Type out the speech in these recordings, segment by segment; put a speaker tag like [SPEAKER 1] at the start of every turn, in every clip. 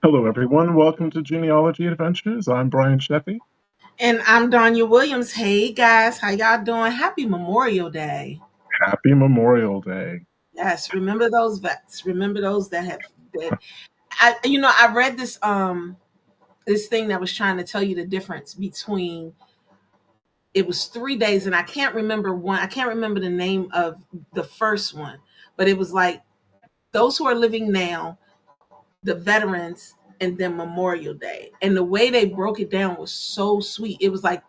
[SPEAKER 1] Hello, everyone. Welcome to Genealogy Adventures. I'm Brian Sheffy.
[SPEAKER 2] And I'm Donya Williams. Hey guys, how y'all doing? Happy Memorial Day.
[SPEAKER 1] Happy Memorial Day.
[SPEAKER 2] Yes, remember those vets. Remember those that have that I read this thing that was trying to tell you the difference between it was 3 days and I can't remember the name of the first one, but it was like those who are living now, the veterans, and then Memorial Day. And the way they broke it down was so sweet. It was like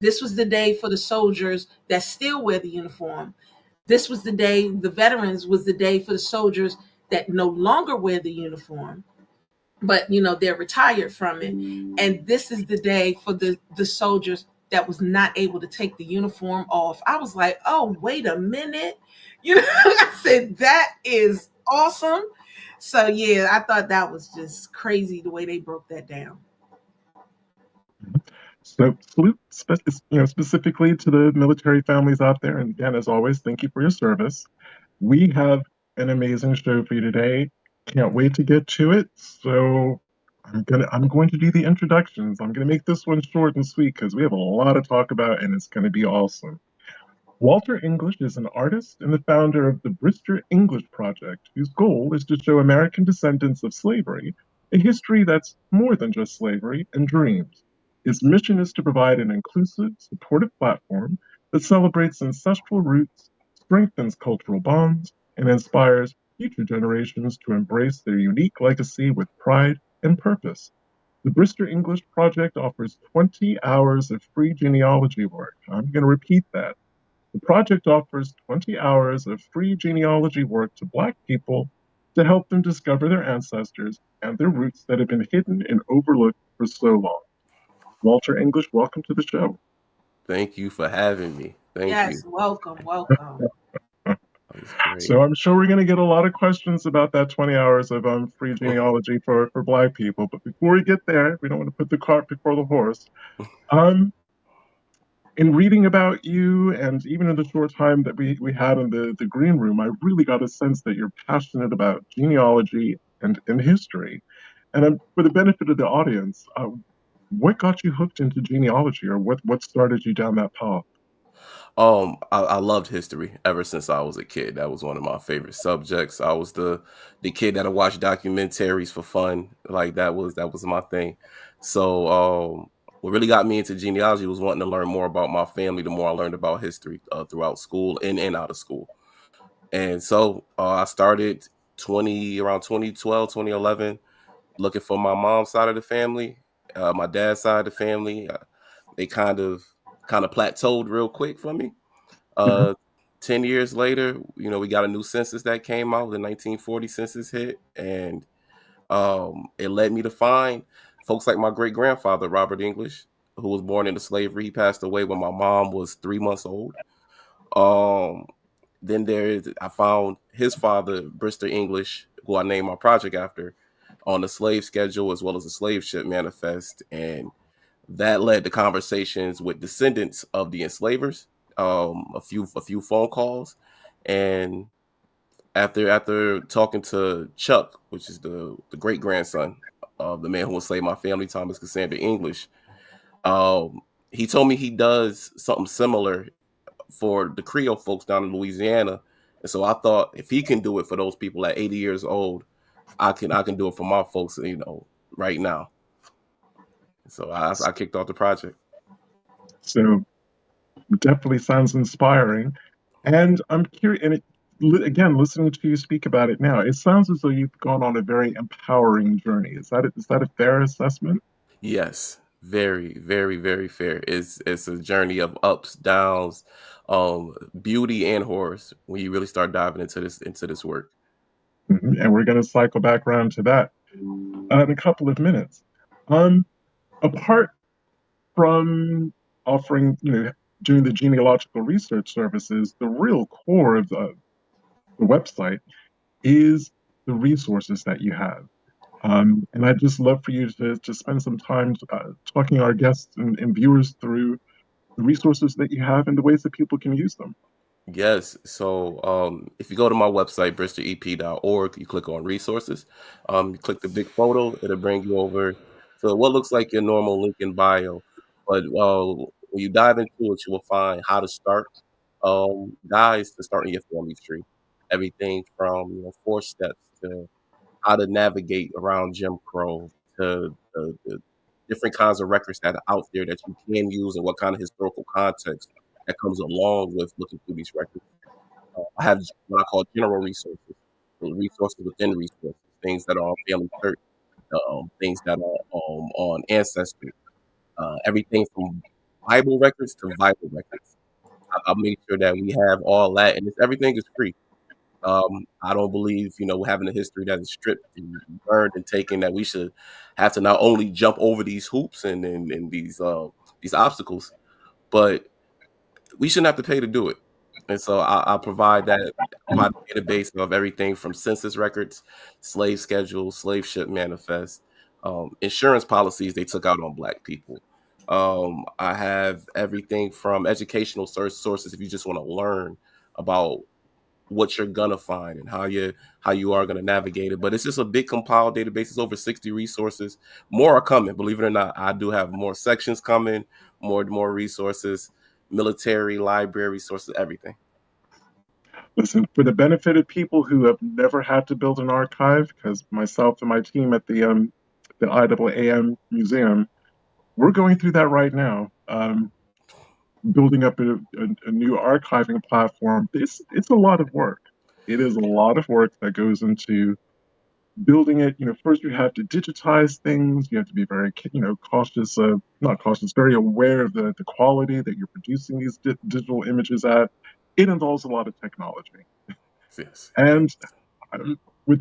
[SPEAKER 2] this was the day for the soldiers that still wear the uniform. This was the day, the veterans was the day for the soldiers that no longer wear the uniform, but they're retired from it. And this is the day for the soldiers that was not able to take the uniform off. I was like, oh, wait a minute. I said, that is awesome. So yeah, I thought that was just crazy the way they broke that down.
[SPEAKER 1] So, specifically to the military families out there. And again, as always, thank you for your service. We have an amazing show for you today. Can't wait to get to it. So, I'm going to do the introductions. I'm going to make this one short and sweet because we have a lot to talk about, and it's going to be awesome. Walter English is an artist and the founder of the Brister English Project, whose goal is to show American descendants of slavery a history that's more than just slavery and dreams. His mission is to provide an inclusive, supportive platform that celebrates ancestral roots, strengthens cultural bonds, and inspires future generations to embrace their unique legacy with pride and purpose. The Brister English Project offers 20 hours of free genealogy work. I'm going to repeat that. The project offers 20 hours of free genealogy work to Black people to help them discover their ancestors and their roots that have been hidden and overlooked for so long. Walter English, welcome to the show.
[SPEAKER 3] Thank you for having me. Thank you.
[SPEAKER 2] Yes, welcome, welcome.
[SPEAKER 3] That was great.
[SPEAKER 1] So I'm sure we're going to get a lot of questions about that 20 hours of free genealogy for Black people. But before we get there, we don't want to put the cart before the horse. Um, in reading about you and even in the short time that we had in the green room, I really got a sense that you're passionate about genealogy and history. And for the benefit of the audience, what got you hooked into genealogy, or what started you down that path?
[SPEAKER 3] I loved history ever since I was a kid. That was one of my favorite subjects. I was the kid that would watch documentaries for fun. Like that was my thing. So what really got me into genealogy was wanting to learn more about my family. The more I learned about history throughout school and out of school. And so I started 20 around 2012, 2011, looking for my mom's side of the family, my dad's side of the family. They kind of plateaued real quick for me.
[SPEAKER 1] Mhm.
[SPEAKER 3] Uh, 10 years later, we got a new census that came out. The 1940 census hit, and it led me to find folks like my great grandfather Robert English, who was born into slavery. He passed away when my mom was 3 months old. Um, then I found his father, Brister English, who I named my project after, on the slave schedule as well as the slave ship manifest, and that led to conversations with descendants of the enslavers, a few phone calls, and after talking to Chuck, which is the great grandson of the man who enslaved my family, Thomas Cassandra English, um, he told me he does something similar for the Creole folks down in Louisiana. And so I thought if he can do it for those people at 80 years old, I can do it for my folks, right now. So I kicked off the project.
[SPEAKER 1] So definitely sounds inspiring. And I'm curious, and again, listening to you speak about it now, it sounds as though you've gone on a very empowering journey. Is that a fair assessment?
[SPEAKER 3] Yes, very, very, very fair. It's a journey of ups, downs, beauty and horrors when you really start diving into this work.
[SPEAKER 1] And we're going to cycle back around to that in a couple of minutes. Um, Apart from offering, doing the genealogical research services, the real core of the website is the resources that you have. And I'd just love for you to spend some time talking our guests and viewers through the resources that you have and the ways that people can use them.
[SPEAKER 3] Yes. So if you go to my website, bristerep.org, you click on resources. You click the big photo, it'll bring you over to what looks like your normal link in bio. But when you dive into it, you will find how to start guides to starting your family tree. Everything from 4 steps to how to navigate around Jim Crow to the different kinds of records that are out there that you can use and what kind of historical context that comes along with looking through these records. I have what I call general resources, so resources within resources, things that are on Family Church, things that are on Ancestral, everything from Bible records to Bible records. I'll make sure that we have all that, and everything is free. I don't believe, having a history that is stripped and burned and taken, that we should have to not only jump over these hoops and these obstacles, but we shouldn't have to pay to do it. And so I provide that provide a database of everything from census records, slave schedules, slave ship manifest, insurance policies they took out on Black people. I have everything from educational sources if you just want to learn about what you're gonna find and how you are gonna navigate it. But it's just a big compiled database. It's over 60 resources. More are coming. Believe it or not, I do have more sections coming, more resources, military, library resources, everything.
[SPEAKER 1] Listen, for the benefit of people who have never had to build an archive, because myself and my team at the IAAM Museum, we're going through that right now. Building up a new archiving platform. It's a lot of work. It is a lot of work that goes into building it. First you have to digitize things. You have to be very, cautious of, not cautious, very aware of the quality that you're producing these digital images at. It involves a lot of technology.
[SPEAKER 3] Yes,
[SPEAKER 1] And
[SPEAKER 3] yes,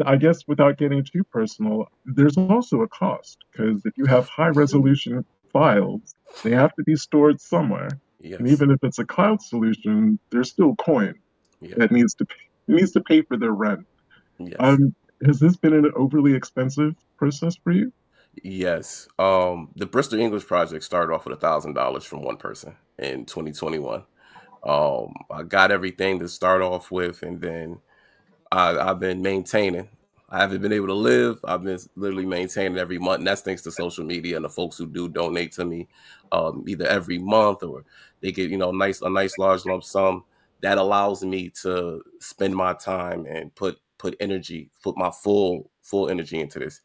[SPEAKER 1] I guess without getting too personal, there's also a cost because if you have high resolution files, they have to be stored somewhere. And
[SPEAKER 3] yes,
[SPEAKER 1] even if it's a cloud solution, there's still coin
[SPEAKER 3] yeah,
[SPEAKER 1] that needs to pay for their rent.
[SPEAKER 3] yes,
[SPEAKER 1] Um, has this been an overly expensive process for you?
[SPEAKER 3] yes. The Brister English project started off with $1,000 from one person in 2021. I got everything to start off with, and then I've been maintaining. I haven't been able to live. I've been literally maintaining every month, and that's thanks to social media and the folks who do donate to me, either every month or they get a nice large lump sum that allows me to spend my time and put energy, put my full energy into this.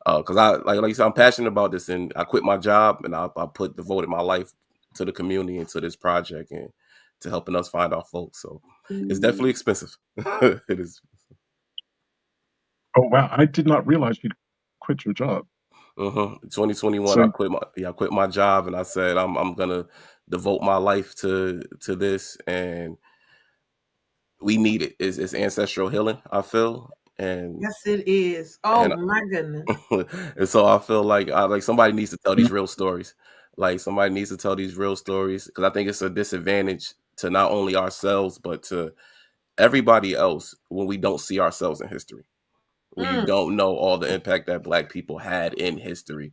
[SPEAKER 3] Because like you said, I'm passionate about this, and I quit my job and I devoted my life to the community and to this project and to helping us find our folks. So it's definitely expensive. It is.
[SPEAKER 1] Oh wow, I did not realize you'd quit your job.
[SPEAKER 3] 2021,
[SPEAKER 1] So
[SPEAKER 3] I quit my job and I said I'm gonna devote my life to this, and we need it. It's ancestral healing, I feel, and
[SPEAKER 2] Yes, it is. Oh
[SPEAKER 3] and
[SPEAKER 2] my goodness.
[SPEAKER 3] and so I feel like somebody needs to tell these real stories. Like somebody needs to tell these real stories because I think it's a disadvantage to not only ourselves but to everybody else when we don't see ourselves in history. When you
[SPEAKER 2] Mm.
[SPEAKER 3] don't know all the impact that Black people had in history,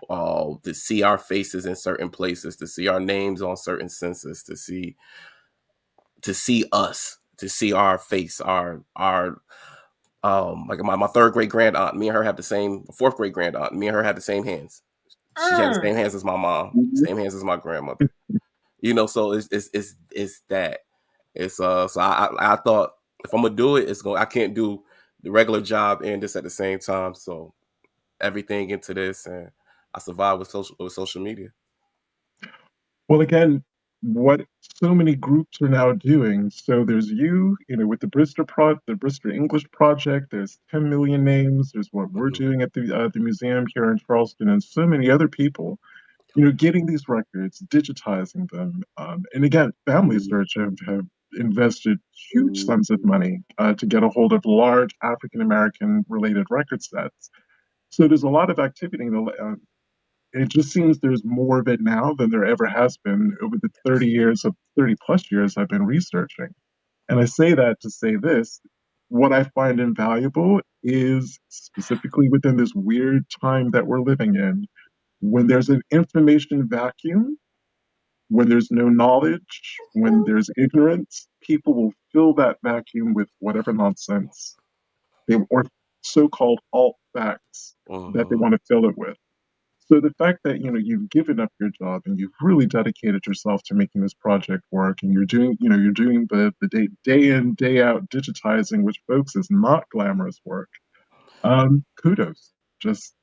[SPEAKER 3] to see our faces in certain places, to see our names on certain census, to see us, to see our face, our like my third great grand aunt, me and her have the same fourth great grand aunt, me and her have the same hands. She had the
[SPEAKER 2] Mm.
[SPEAKER 3] same hands as my mom,
[SPEAKER 1] mhm.
[SPEAKER 3] same hands as my grandmother. So it's that. It's so I thought if I'm gonna do it, I can't do the regular job and this at the same time. So everything into this, and I survived with social media.
[SPEAKER 1] Well, again, what so many groups are now doing. So there's with the Brister English project. There's 10 million names. There's what we're
[SPEAKER 3] Mhm.
[SPEAKER 1] doing at the museum here in Charleston, and so many other people. Getting these records, digitizing them, and again, Family Search have invested huge sums of money to get a hold of large African American related record sets. So there's a lot of activity. It just seems there's more of it now than there ever has been over the 30 plus years I've been researching. And I say that to say this, what I find invaluable is specifically within this weird time that we're living in, when there's an information vacuum, When there's no knowledge, when there's ignorance, people will fill that vacuum with whatever nonsense or so-called alt facts that they
[SPEAKER 3] Mm-hmm.
[SPEAKER 1] want to fill it with. So the fact that you've given up your job and you've really dedicated yourself to making this project work, and you're doing the day in day out digitizing, which folks is not glamorous work. Kudos, just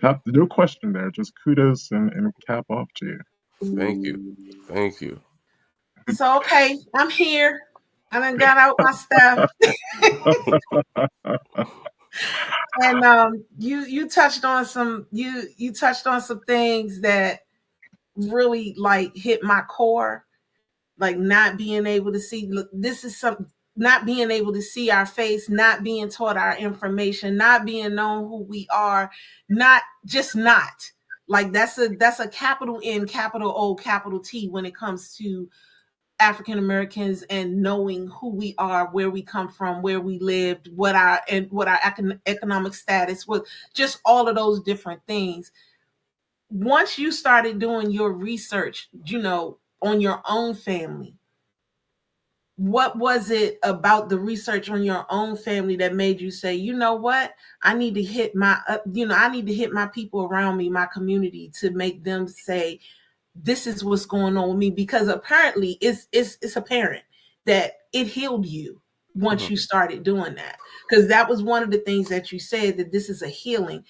[SPEAKER 1] cap, no question there. Just kudos and cap off to you.
[SPEAKER 3] Thank you. Thank you.
[SPEAKER 2] So okay, I'm here. I done got out my stuff. And you touched on you touched on some things that really like hit my core, like not being able to see. Look, this is some not being able to see our face, not being taught our information, not being known who we are, not like that's a capital N, capital O, capital T when it comes to African Americans and knowing who we are, where we come from, where we lived, what our economic status was, just all of those different things. Once you started doing your research, on your own family, what was it about the research on your own family that made you say, you know what, I need to hit my people around me, my community, to make them say, this is what's going on with me? Because apparently it's apparent that it healed you once
[SPEAKER 3] Mm-hmm.
[SPEAKER 2] you started doing that, because that was one of the things that you said, that this is a healing.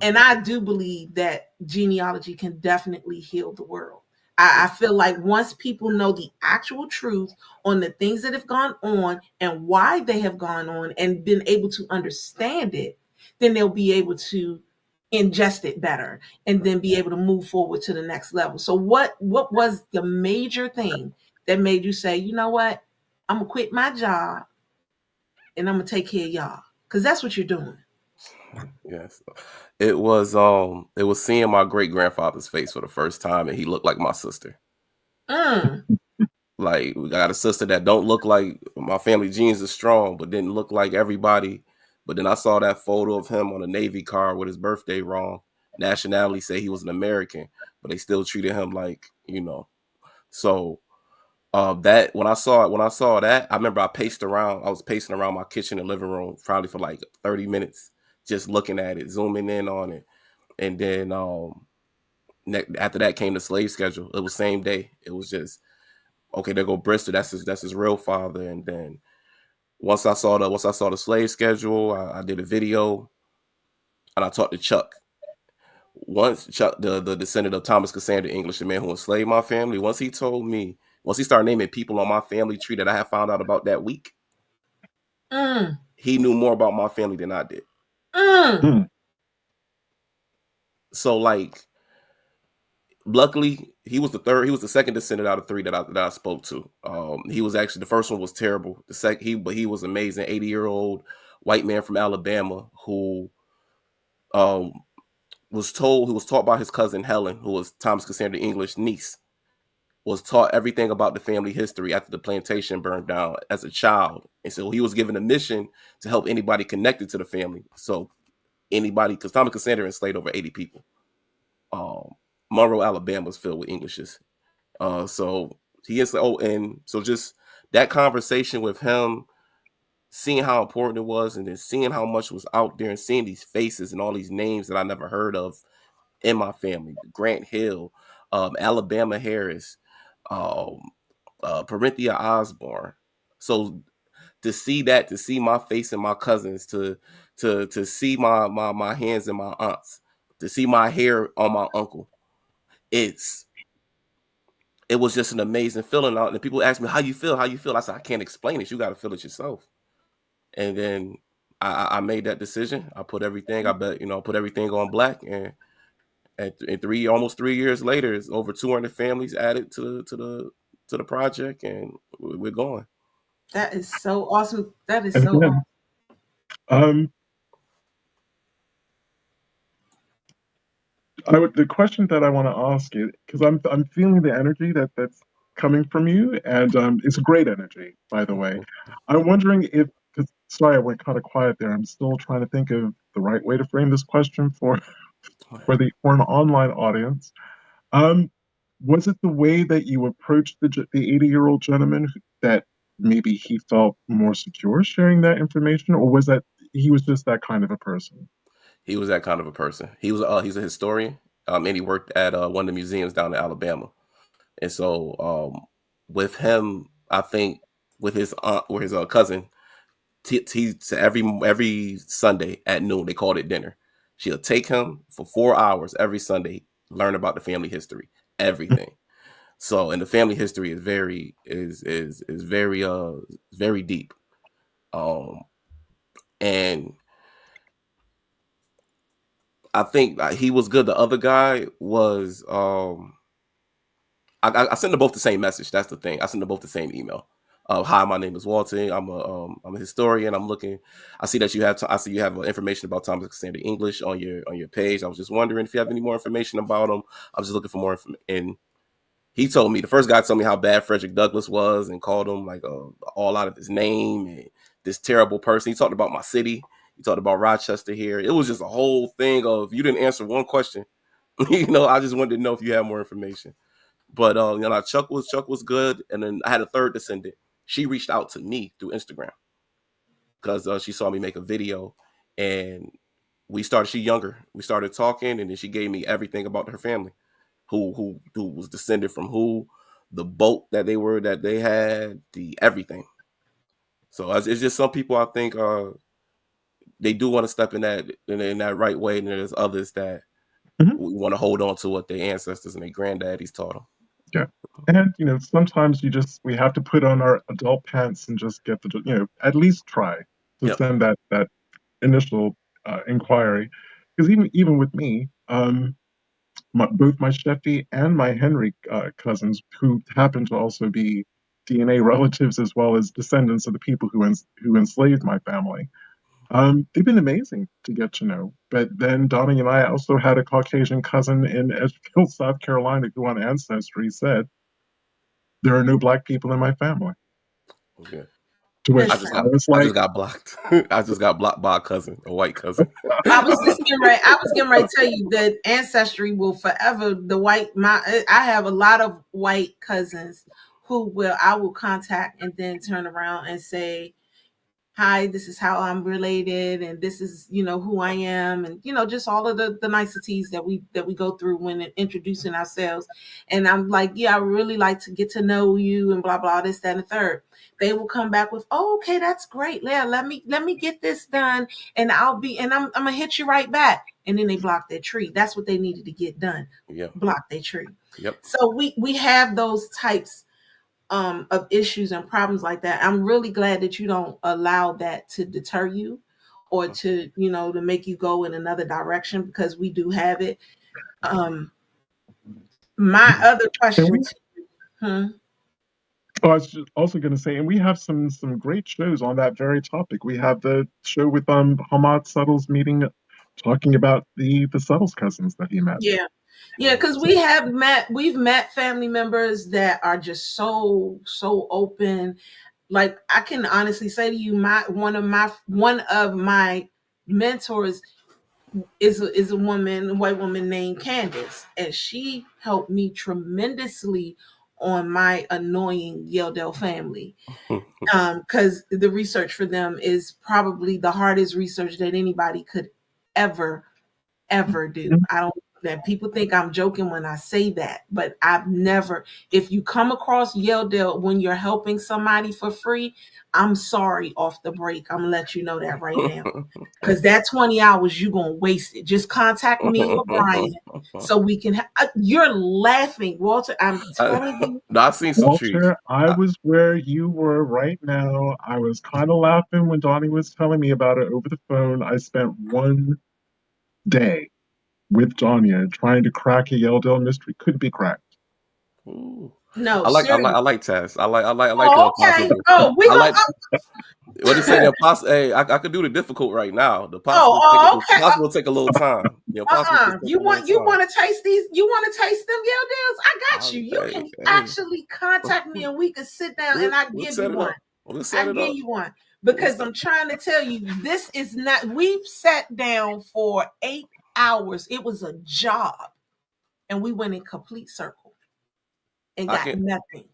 [SPEAKER 2] And I do believe that genealogy can definitely heal the world. I feel like once people know the actual truth on the things that have gone on and why they have gone on and been able to understand it, then they'll be able to ingest it better and then be able to move forward to the next level. So what was the major thing that made you say, you know what, I'm gonna quit my job and I'm gonna take care of y'all? Because that's what you're doing.
[SPEAKER 3] Yes. It was seeing my great grandfather's face for the first time, and he looked like my sister.
[SPEAKER 2] Mm,
[SPEAKER 3] Like, we got a sister that don't look like my family genes is strong, but didn't look like everybody. But then I saw that photo of him on a Navy card with his birthday wrong. Nationality say he was an American, but they still treated him like, So that when I saw that, I remember I paced around. I was pacing around my kitchen and living room probably for like 30 minutes, just looking at it, zooming in on it. And then after that came the slave schedule. It was same day. It was just, okay, there go Brister. That's his real father. And then once I saw the slave schedule, I did a video and I talked to Chuck. Once Chuck, the descendant of Thomas Cassandra English, the man who enslaved my family, once he started naming people on my family tree that I had found out about that week,
[SPEAKER 2] mm,
[SPEAKER 3] he knew more about my family than I did.
[SPEAKER 2] mm.
[SPEAKER 1] Hmm.
[SPEAKER 3] So like, luckily, he was the second descendant out of three that I spoke to. He was actually, the first one was terrible. But he was amazing. 80-year-old white man from Alabama who um who was taught by his cousin Helen, who was Thomas Cassandra English niece, was taught everything about the family history after the plantation burned down as a child. And so he was given a mission to help anybody connected to the family. So anybody, because Thomas Cassandra enslaved over 80 people. Um, Monroe, Alabama was filled with Englishes. So he is, and so just that conversation with him, seeing how important it was, and then seeing how much was out there, and seeing these faces and all these names that I never heard of in my family: Grant Hill, Alabama Harris, um, Parenthea Osborne. So to see my face and my cousins, to see my hands and my aunts, to see my hair on my uncle, it's it was just an amazing feeling. And people ask me, how you feel? How you feel? I said, I can't explain it. You got to feel it yourself. And then I made that decision. I put everything, put everything on black. And almost 3 years later, it's over 200 families added to the project, and we're going.
[SPEAKER 2] That is so awesome. That is
[SPEAKER 1] And
[SPEAKER 2] so
[SPEAKER 1] again,
[SPEAKER 2] awesome.
[SPEAKER 1] um, the question that I want to ask you, because I'm feeling the energy that's coming from you, and it's great energy, by the way. I'm wondering if, because sorry, I went kind of quiet there. I'm still trying to think of the right way to frame this question for an online audience. Um, Was it the way that you approached the 80-year-old gentleman that maybe he felt more secure sharing that information, or was that he was just that kind of a person?
[SPEAKER 3] He was that kind of a person. He's a historian, and he worked at one of the museums down in Alabama. And so with him, I think with his aunt or his cousin, every Sunday at noon they called it dinner. She'll take him for 4 hours every Sunday, learn about the family history, everything. So, and the family history is very deep. And I think he was good. The other guy was I sent them both the same message. That's the thing. I sent them both the same email. Hi, my name is Walton. I'm a historian. I'm looking. I see that I see you have information about Thomas Alexander English on your page. I was just wondering if you have any more information about him. I was just looking for more information. And he told me, the first guy told me how bad Frederick Douglass was and called him like all out of his name and this terrible person. He talked about my city. He talked about Rochester here. It was just a whole thing of, you didn't answer one question. I just wanted to know if you had more information. But Chuck was good, and then I had a third descendant. She reached out to me through Instagram because she saw me make a video, and she younger. We started talking, and then she gave me everything about her family, who was descended from who, the boat that they had, the everything. So it's just some people I think they do want to step in that right way, and there's others that we want to hold on to what their ancestors and their granddaddies taught them.
[SPEAKER 1] Yeah. And sometimes we have to put on our adult pants and just get at least try to send that initial inquiry. Because even with me, both my Sheffy and my Henry cousins, who happen to also be DNA relatives as well as descendants of the people who enslaved my family, they've been amazing to get to know. But then Donya and I also had a Caucasian cousin in Edgefield, South Carolina, who on Ancestry said, "There are no black people in my family."
[SPEAKER 3] Okay.
[SPEAKER 1] To which
[SPEAKER 3] I just got blocked. I just got blocked by a white cousin.
[SPEAKER 2] I was getting ready to tell you that Ancestry will forever I have a lot of white cousins who I will contact and then turn around and say, hi, this is how I'm related, and this is who I am, and just all of the niceties that we go through when introducing ourselves. And I'm like, yeah, I really like to get to know you, and blah blah, this, that, and the third. They will come back with, oh, okay, that's great. Yeah, let me get this done, and I'm gonna hit you right back. And then they block their tree. That's what they needed to get done.
[SPEAKER 3] Yeah.
[SPEAKER 2] Block their tree.
[SPEAKER 3] Yep.
[SPEAKER 2] So we have those types of issues and problems like that. I'm really glad that you don't allow that to deter you or to to make you go in another direction, because we do have it. My other question to you,
[SPEAKER 1] Oh, I was just also going to say, and we have some great shows on that very topic. We have the show with Hamad Suttle's meeting, talking about the Suttle's cousins that he met.
[SPEAKER 2] Yeah, because we've met family members that are just so open. Like, I can honestly say to you, one of my mentors is a white woman named Candace, and she helped me tremendously on my annoying Yeldell family. Because the research for them is probably the hardest research that anybody could ever do. I don't that people think I'm joking when I say that, but I've never, if you come across Yeldell when you're helping somebody for free, I'm sorry off the break. I'm gonna let you know that right now. Because that 20 hours, you're gonna waste it. Just contact me or Brian so we can you're laughing, Walter. I'm telling you.
[SPEAKER 3] No, I've seen some trees.
[SPEAKER 1] Walter, I was where you were right now. I was kind of laughing when Donnie was telling me about it over the phone. I spent one day with Donya trying to crack a Yeldell mystery. Couldn't be cracked.
[SPEAKER 3] Ooh.
[SPEAKER 2] No,
[SPEAKER 3] I like tests. I like the
[SPEAKER 2] okay.
[SPEAKER 3] impossible.
[SPEAKER 2] Oh, we
[SPEAKER 3] like
[SPEAKER 2] go.
[SPEAKER 3] what they say, the impossible. Hey, I could do the difficult right now. The possible,
[SPEAKER 2] okay.
[SPEAKER 3] possible will take a little time.
[SPEAKER 2] You want to taste these? You want to taste them Yeldills? I got you. You can actually contact me, and we can sit down, and I'll give you one. I'll give you one, because I'm trying to tell you, this is not. We've sat down for 8 hours. It was a job, and we went in complete circle. and
[SPEAKER 3] I
[SPEAKER 2] got
[SPEAKER 3] can.
[SPEAKER 2] nothing.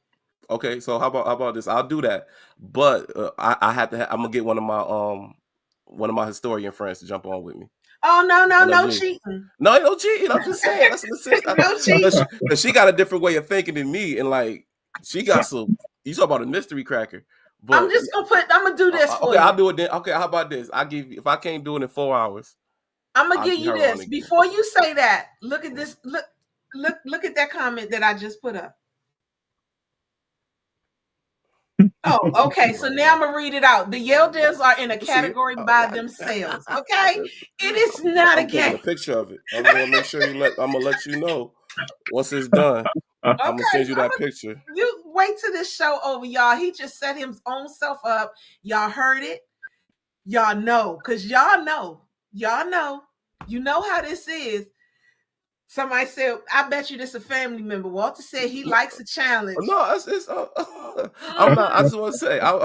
[SPEAKER 3] Okay, so how about this? I'll do that, but I have to. I'm gonna get one of my historian friends to jump on with me.
[SPEAKER 2] Oh no, no,
[SPEAKER 3] One of
[SPEAKER 2] no
[SPEAKER 3] you.
[SPEAKER 2] cheating.
[SPEAKER 3] No, ain't no cheating. I'm just saying that's an assist.
[SPEAKER 2] No cheating.
[SPEAKER 3] Cause she got a different way of thinking than me, and like she got some. You talk about a mystery cracker,
[SPEAKER 2] I'm
[SPEAKER 3] but
[SPEAKER 2] just I'm gonna do this for
[SPEAKER 3] okay,
[SPEAKER 2] you.
[SPEAKER 3] I'll do it then. Okay, how about this? I give you if I can't do it in 4 hours,
[SPEAKER 2] I'm gonna
[SPEAKER 3] I'll
[SPEAKER 2] give
[SPEAKER 3] get
[SPEAKER 2] you
[SPEAKER 3] her on
[SPEAKER 2] this.
[SPEAKER 3] again.
[SPEAKER 2] Before you say that, look at this. Look at that comment that I just put up. Oh, okay. So now I'm gonna read it out. The Yelders are in a
[SPEAKER 3] You can see it.
[SPEAKER 2] category by themselves. Okay, it is not a
[SPEAKER 3] I'm taking
[SPEAKER 2] game.
[SPEAKER 3] a picture of it. I'm gonna make sure I'm gonna let you know once it's done. I'm gonna
[SPEAKER 2] Okay,
[SPEAKER 3] send you that picture.
[SPEAKER 2] you wait till this show over, y'all. He just set his own self up. Y'all heard it. Y'all know, cause y'all know. You know how this is. Somebody said, "I bet you this a family member." Walter said he likes a challenge.
[SPEAKER 3] No, I'm not. I just want to say, I'm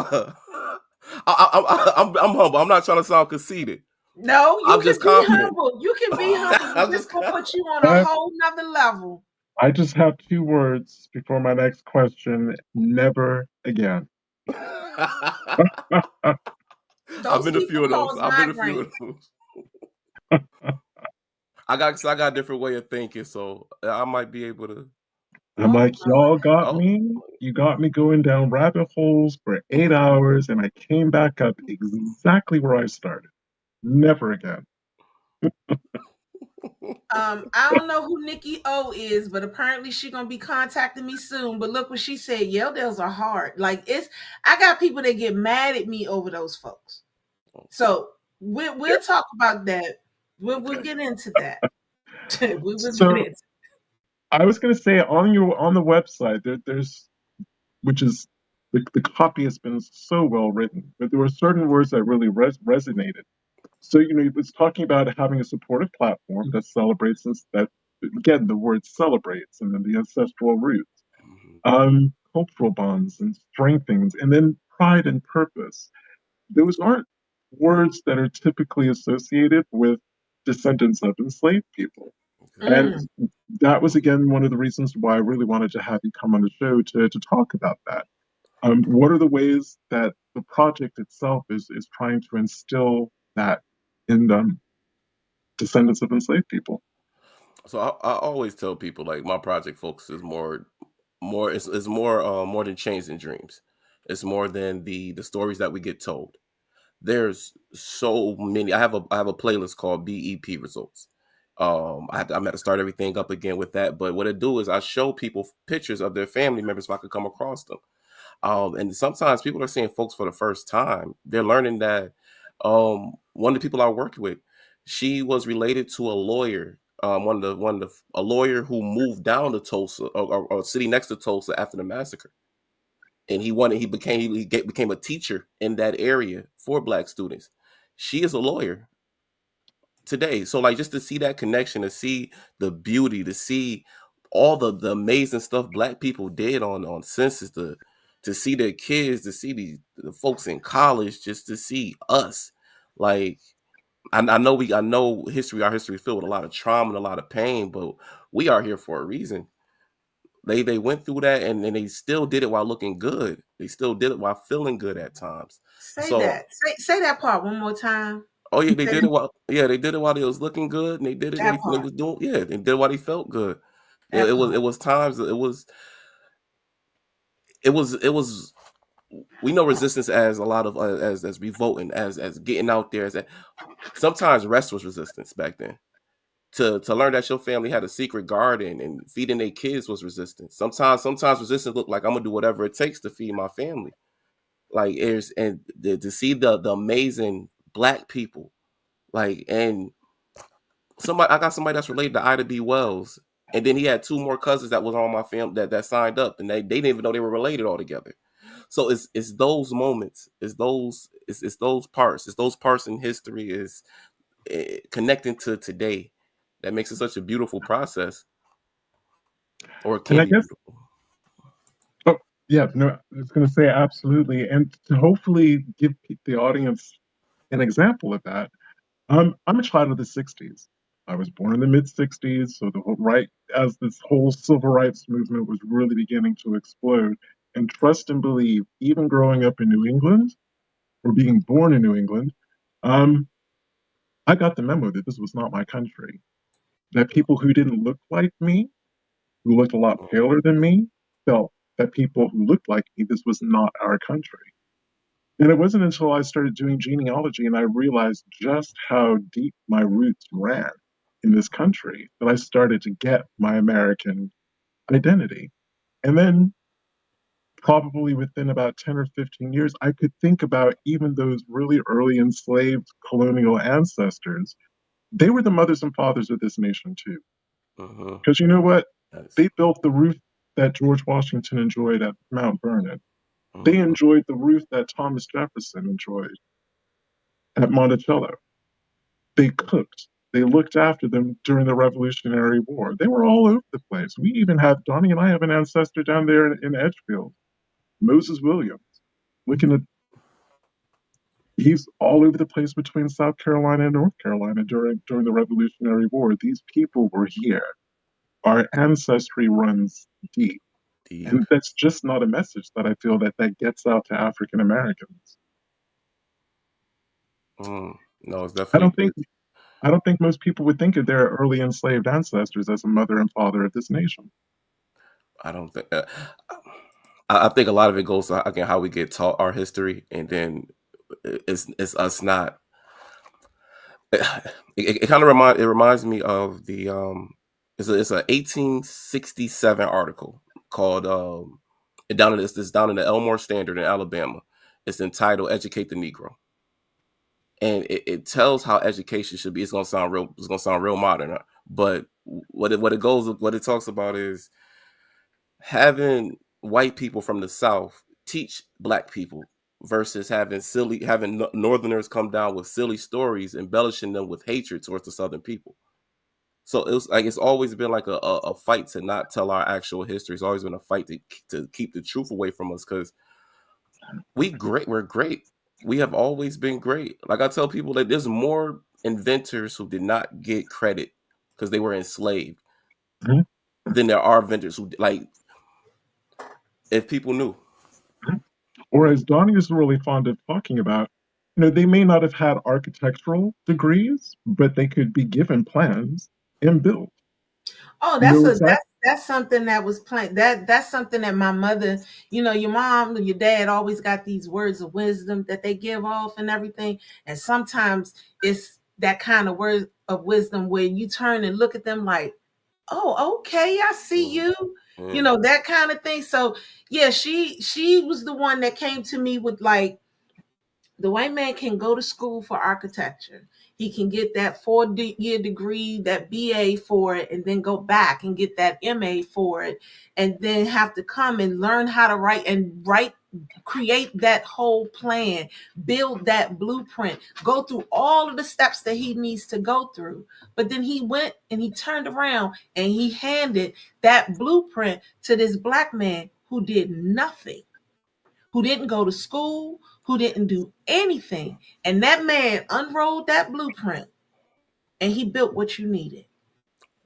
[SPEAKER 3] humble. I'm not trying to sound conceited.
[SPEAKER 2] No, you
[SPEAKER 3] I'm
[SPEAKER 2] can
[SPEAKER 3] just
[SPEAKER 2] be
[SPEAKER 3] confident.
[SPEAKER 2] humble. You can be humble. We're
[SPEAKER 3] I'm
[SPEAKER 2] just
[SPEAKER 3] just.
[SPEAKER 2] gonna put you on a whole nother level.
[SPEAKER 1] I just have 2 words before my next question. Never again.
[SPEAKER 3] I've
[SPEAKER 2] Those
[SPEAKER 3] been a
[SPEAKER 2] people
[SPEAKER 3] few of those.
[SPEAKER 2] cause
[SPEAKER 3] I've been a few of
[SPEAKER 2] migraines.
[SPEAKER 3] those. I got a different way of thinking, so I might be able to.
[SPEAKER 1] I'm
[SPEAKER 2] Oh
[SPEAKER 1] like, y'all got
[SPEAKER 3] Oh,
[SPEAKER 1] me. You got me going down rabbit holes for 8 hours, and I came back up exactly where I started. Never again.
[SPEAKER 2] I don't know who Nikki O is, but apparently she's gonna be contacting me soon. But look what she said. Yeldales are hard. Like I got people that get mad at me over those folks. So we'll talk about that. We'll get into that. We will get
[SPEAKER 1] So
[SPEAKER 2] into.
[SPEAKER 1] I was going to say on the website there's which is the copy has been so well written, but there were certain words that really resonated. So it was talking about having a supportive platform that celebrates that again the word celebrates and then the ancestral roots, cultural bonds and strengthens, and then pride and purpose. Those aren't words that are typically associated with descendants of enslaved people. And
[SPEAKER 2] Mm.
[SPEAKER 1] that was again one of the reasons why I really wanted to have you come on the show to talk about that. What are the ways that the project itself is trying to instill that in descendants of enslaved people?
[SPEAKER 3] so I always tell people like my project focuses more it's more than chains and dreams. It's more than the stories that we get told. There's so many. I have a playlist called BEP results. I'm at to start everything up again with that. But what I do is I show people pictures of their family members if I could come across them. And sometimes people are seeing folks for the first time. They're learning that one of the people I worked with, she was related to a lawyer. A lawyer who moved down to Tulsa or city next to Tulsa after the massacre, and he became a teacher in that area for Black students. She is a lawyer today. So like just to see that connection, to see the beauty, to see all the amazing stuff Black people did on census, to see their kids, to see the folks in college, just to see us. Like I know our history is filled with a lot of trauma and a lot of pain, but we are here for a reason. They went through that and they still did it while looking good. They still did it while feeling good at times.
[SPEAKER 2] Say
[SPEAKER 3] So
[SPEAKER 2] that. Say that part one more time.
[SPEAKER 3] oh yeah, they
[SPEAKER 2] Say
[SPEAKER 3] did it while they was looking good, and they did it when
[SPEAKER 2] that
[SPEAKER 3] they
[SPEAKER 2] part.
[SPEAKER 3] was doing they did it while they felt good. It,
[SPEAKER 2] That
[SPEAKER 3] it was
[SPEAKER 2] part.
[SPEAKER 3] it was times it was we know resistance as a lot of as revolting as getting out there sometimes rest was resistance back then. To learn that your family had a secret garden and feeding their kids was resistance. Sometimes resistance looked like I'm gonna do whatever it takes to feed my family. Like to see the amazing Black people, like, and I got somebody that's related to Ida B. Wells, and then he had two more cousins that was on my family that signed up, and they didn't even know they were related all together. So it's those moments, it's those parts, it's those parts in history is connecting to today that makes it such a beautiful process, or it
[SPEAKER 1] And
[SPEAKER 3] can
[SPEAKER 1] I
[SPEAKER 3] be
[SPEAKER 1] guess,
[SPEAKER 3] beautiful.
[SPEAKER 1] oh, yeah, no, I was going to say absolutely. And to hopefully give the audience an example of that, I'm a child of the 60s. I was born in the mid 60s, so the whole right as this whole civil rights movement was really beginning to explode. And trust and believe, even growing up in New England or being born in New England, um, I got the memo that this was not my country. That people who didn't look like me, who looked a lot paler than me, felt that people who looked like me, this was not our country. And it wasn't until I started doing genealogy and I realized just how deep my roots ran in this country that I started to get my American identity. And then, probably within about 10 or 15 years, I could think about even those really early enslaved colonial ancestors. They were the mothers and fathers of this nation, too.
[SPEAKER 3] Mm-hmm.
[SPEAKER 1] Because you know what?
[SPEAKER 3] That's,
[SPEAKER 1] They built the roof that George Washington enjoyed at Mount Vernon. They
[SPEAKER 3] mm-hmm.
[SPEAKER 1] enjoyed the roof that Thomas Jefferson enjoyed at Monticello. They cooked. They looked after them during the Revolutionary War. They were all over the place. We even have, Donnie and I have an ancestor down there in Edgefield, Moses Williams. Looking at, he's all over the place between South Carolina and North Carolina during the Revolutionary War. These people were here. Our ancestry runs deep.
[SPEAKER 3] Deep.
[SPEAKER 1] And that's just not a message that I feel that gets out to African Americans.
[SPEAKER 3] No, it's
[SPEAKER 1] I
[SPEAKER 3] definitely
[SPEAKER 1] don't
[SPEAKER 3] good.
[SPEAKER 1] think I don't think most people would think of their early enslaved ancestors as a mother and father of this nation.
[SPEAKER 3] I don't think. I think a lot of it goes to again how we get taught our history, and then it's us not. It kind of reminds me of the it's a 1867 article called it's down in the Elmore Standard in Alabama. It's entitled "Educate the Negro," and it tells how education should be. It's gonna sound real modern, but what it talks about is having white people from the South teach black people versus having Northerners come down with silly stories, embellishing them with hatred towards the Southern people. So it was like it's always been like a fight to not tell our actual history. It's always been a fight to keep the truth away from us because we're great. We have always been great. Like I tell people that there's more inventors who did not get credit because they were enslaved
[SPEAKER 1] Mhm.
[SPEAKER 3] than there are inventors who like if people knew.
[SPEAKER 1] Or as Donnie is really fond of talking about, they may not have had architectural degrees, but they could be given plans and build.
[SPEAKER 2] Oh,
[SPEAKER 1] Know exactly.
[SPEAKER 2] that's something that was planned. That's something that my mother, your mom, your dad always got these words of wisdom that they give off and everything. And sometimes it's that kind of word of wisdom where you turn and look at them like, oh, okay, I see you.
[SPEAKER 3] Yeah.
[SPEAKER 2] That kind of thing. So yeah, she was the one that came to me with like the white man can go to school for architecture. He can get that 4-year degree, that BA for it, and then go back and get that MA for it, and then have to come and learn how to write, create that whole plan, build that blueprint, go through all of the steps that he needs to go through. But then he went and he turned around and he handed that blueprint to this black man who did nothing, who didn't go to school, who didn't do anything. And that man unrolled that blueprint and he built what you needed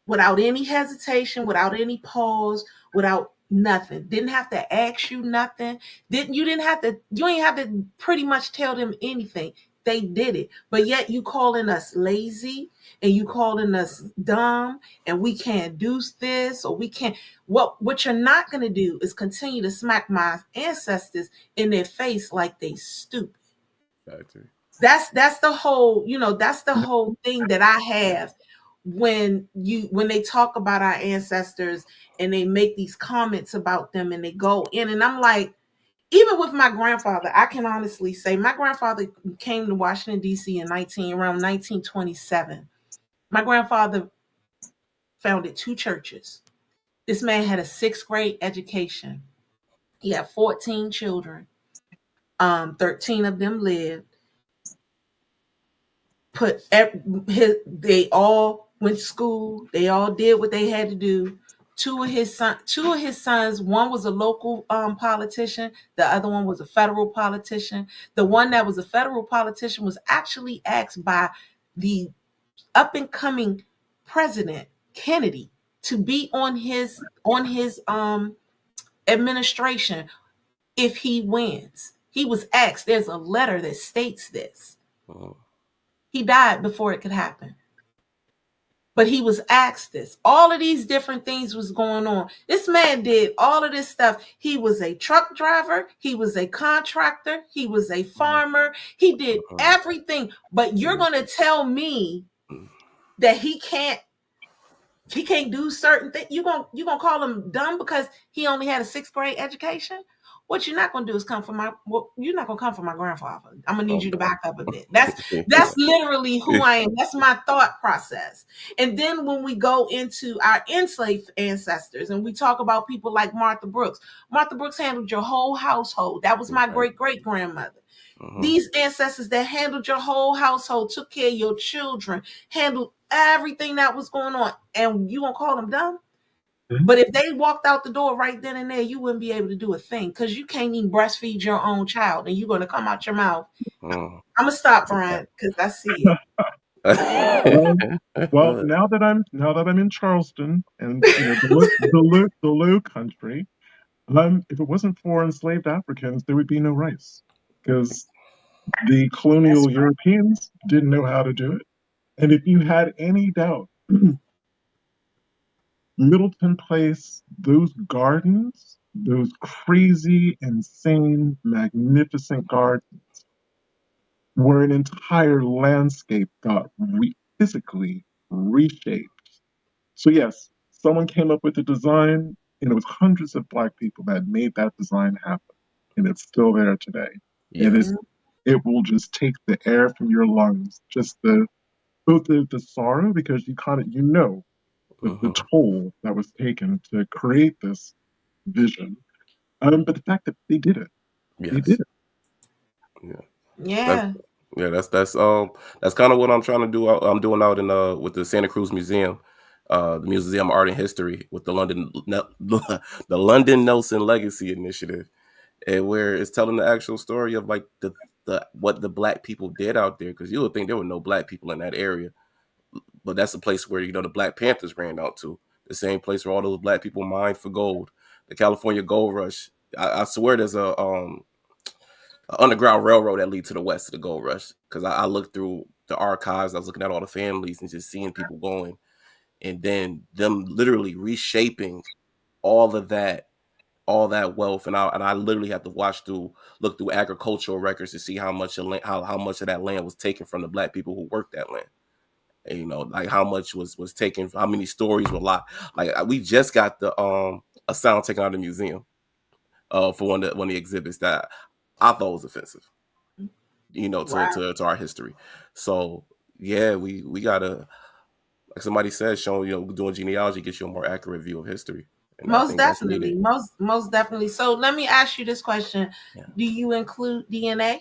[SPEAKER 2] without any hesitation, without any pause, without nothing. Didn't have to ask you nothing. You ain't have to pretty much tell them anything. They did it. But yet you calling us lazy and you calling us dumb and we can't do this or we can't. What you're not gonna do is continue to smack my ancestors in their face like they stupid.
[SPEAKER 3] Factory.
[SPEAKER 2] That's the whole, that's the whole thing that I have when they talk about our ancestors and they make these comments about them and they go in and I'm like, even with my grandfather, I can honestly say my grandfather came to Washington D.C. in around 1927. My grandfather founded 2 churches. This man had a 6th grade education. He had 14 children. 13 of them lived. They all went to school. They all did what they had to do. Two of his sons, one was a local politician, the other one was a federal politician. The one that was a federal politician was actually asked by the up and coming President Kennedy to be on his administration if he wins. He was asked, there's a letter that states this. He died before it could happen. But he was asked this. All of these different things was going on. This man did all of this stuff. He was a truck driver. He was a contractor. He was a farmer. He did everything. But you're going to tell me that he can't do certain things? You gonna call him dumb because he only had a 6th grade education? What you're not gonna do is you're not gonna come for my grandfather. I'm gonna need you to back up a bit. That's literally who I am. That's my thought process. And then when we go into our enslaved ancestors and we talk about people like Martha Brooks handled your whole household. That was my great great grandmother. These ancestors that handled your whole household, took care of your children, handled everything that was going on, and you gonna call them dumb? But if they walked out the door right then and there, you wouldn't be able to do a thing because you can't even breastfeed your own child, and you're gonna come out your mouth. I'm gonna stop, Brian, because I see
[SPEAKER 1] it. Well, now that I'm in Charleston and the Low Country, if it wasn't for enslaved Africans, there would be no rice because the colonial Europeans didn't know how to do it. And if you had any doubt, Middleton Place, those gardens, those crazy, insane, magnificent gardens, where an entire landscape got physically reshaped. So yes, someone came up with the design, and it was hundreds of Black people that made that design happen, and it's still there today. Yes. And it will just take the air from your lungs, just both the sorrow, because you kind of the toll that was taken to create this vision, but the fact that they did it, they did it.
[SPEAKER 3] That's kind of what I'm trying to do. I'm doing out in with the Santa Cruz Museum, the Museum of Art and History, with the London Nelson Legacy Initiative, and where it's telling the actual story of like the what the Black people did out there, because you would think there were no Black people in that area, but that's the place where the Black Panthers ran out to, the same place where all those Black people mined for gold, the California Gold Rush. I swear there's a underground railroad that leads to the west of the gold rush, because I looked through the archives. I was looking at all the families and just seeing people going, and then them literally reshaping all of that wealth. And I literally had to look through agricultural records to see how much of that land was taken from the Black people who worked that land. And, like how much was taken, how many stories were locked. Like we just got a sound taken out of the museum for one of the exhibits that I thought was offensive, to our history. So yeah, we gotta, like somebody said, showing, doing genealogy gets you a more accurate view of history. And
[SPEAKER 2] most definitely. Most definitely. So let me ask you this question. Yeah. Do you include DNA?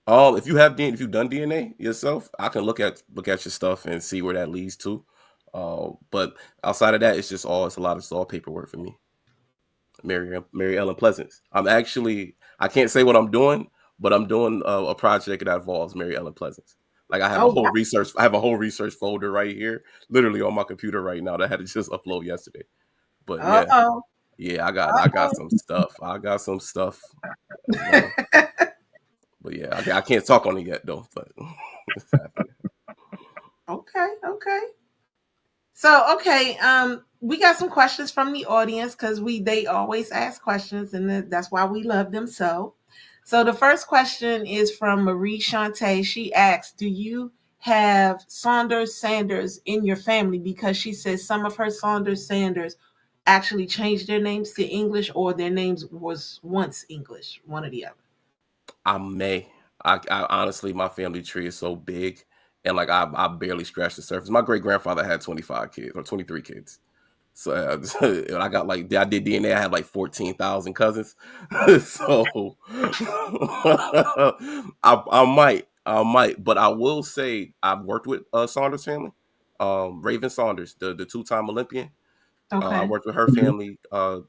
[SPEAKER 3] If you've done DNA yourself, I can look at your stuff and see where that leads to. But outside of that, it's all paperwork for me. Mary Ellen Pleasance. I can't say what I'm doing, but I'm doing a project that involves Mary Ellen Pleasance. Like I have a whole research folder right here, literally on my computer right now, that I had to just upload yesterday. But I got some stuff. But yeah, I can't talk on it yet though. But it's happening.
[SPEAKER 2] Okay. So we got some questions from the audience because they always ask questions, and that's why we love them so. So the first question is from Marie Shante. She asks, do you have Sanders in your family? Because she says some of her Sanders actually changed their names to English, or their names was once English, one or the other.
[SPEAKER 3] I may. I honestly, my family tree is so big, and like I barely scratched the surface. My great grandfather had 25 kids or 23 kids. So I got I did DNA. I had like 14,000 cousins. So I might, but I will say I've worked with Saunders family, Raven Saunders, the 2-time Olympian. Okay. I worked with her family.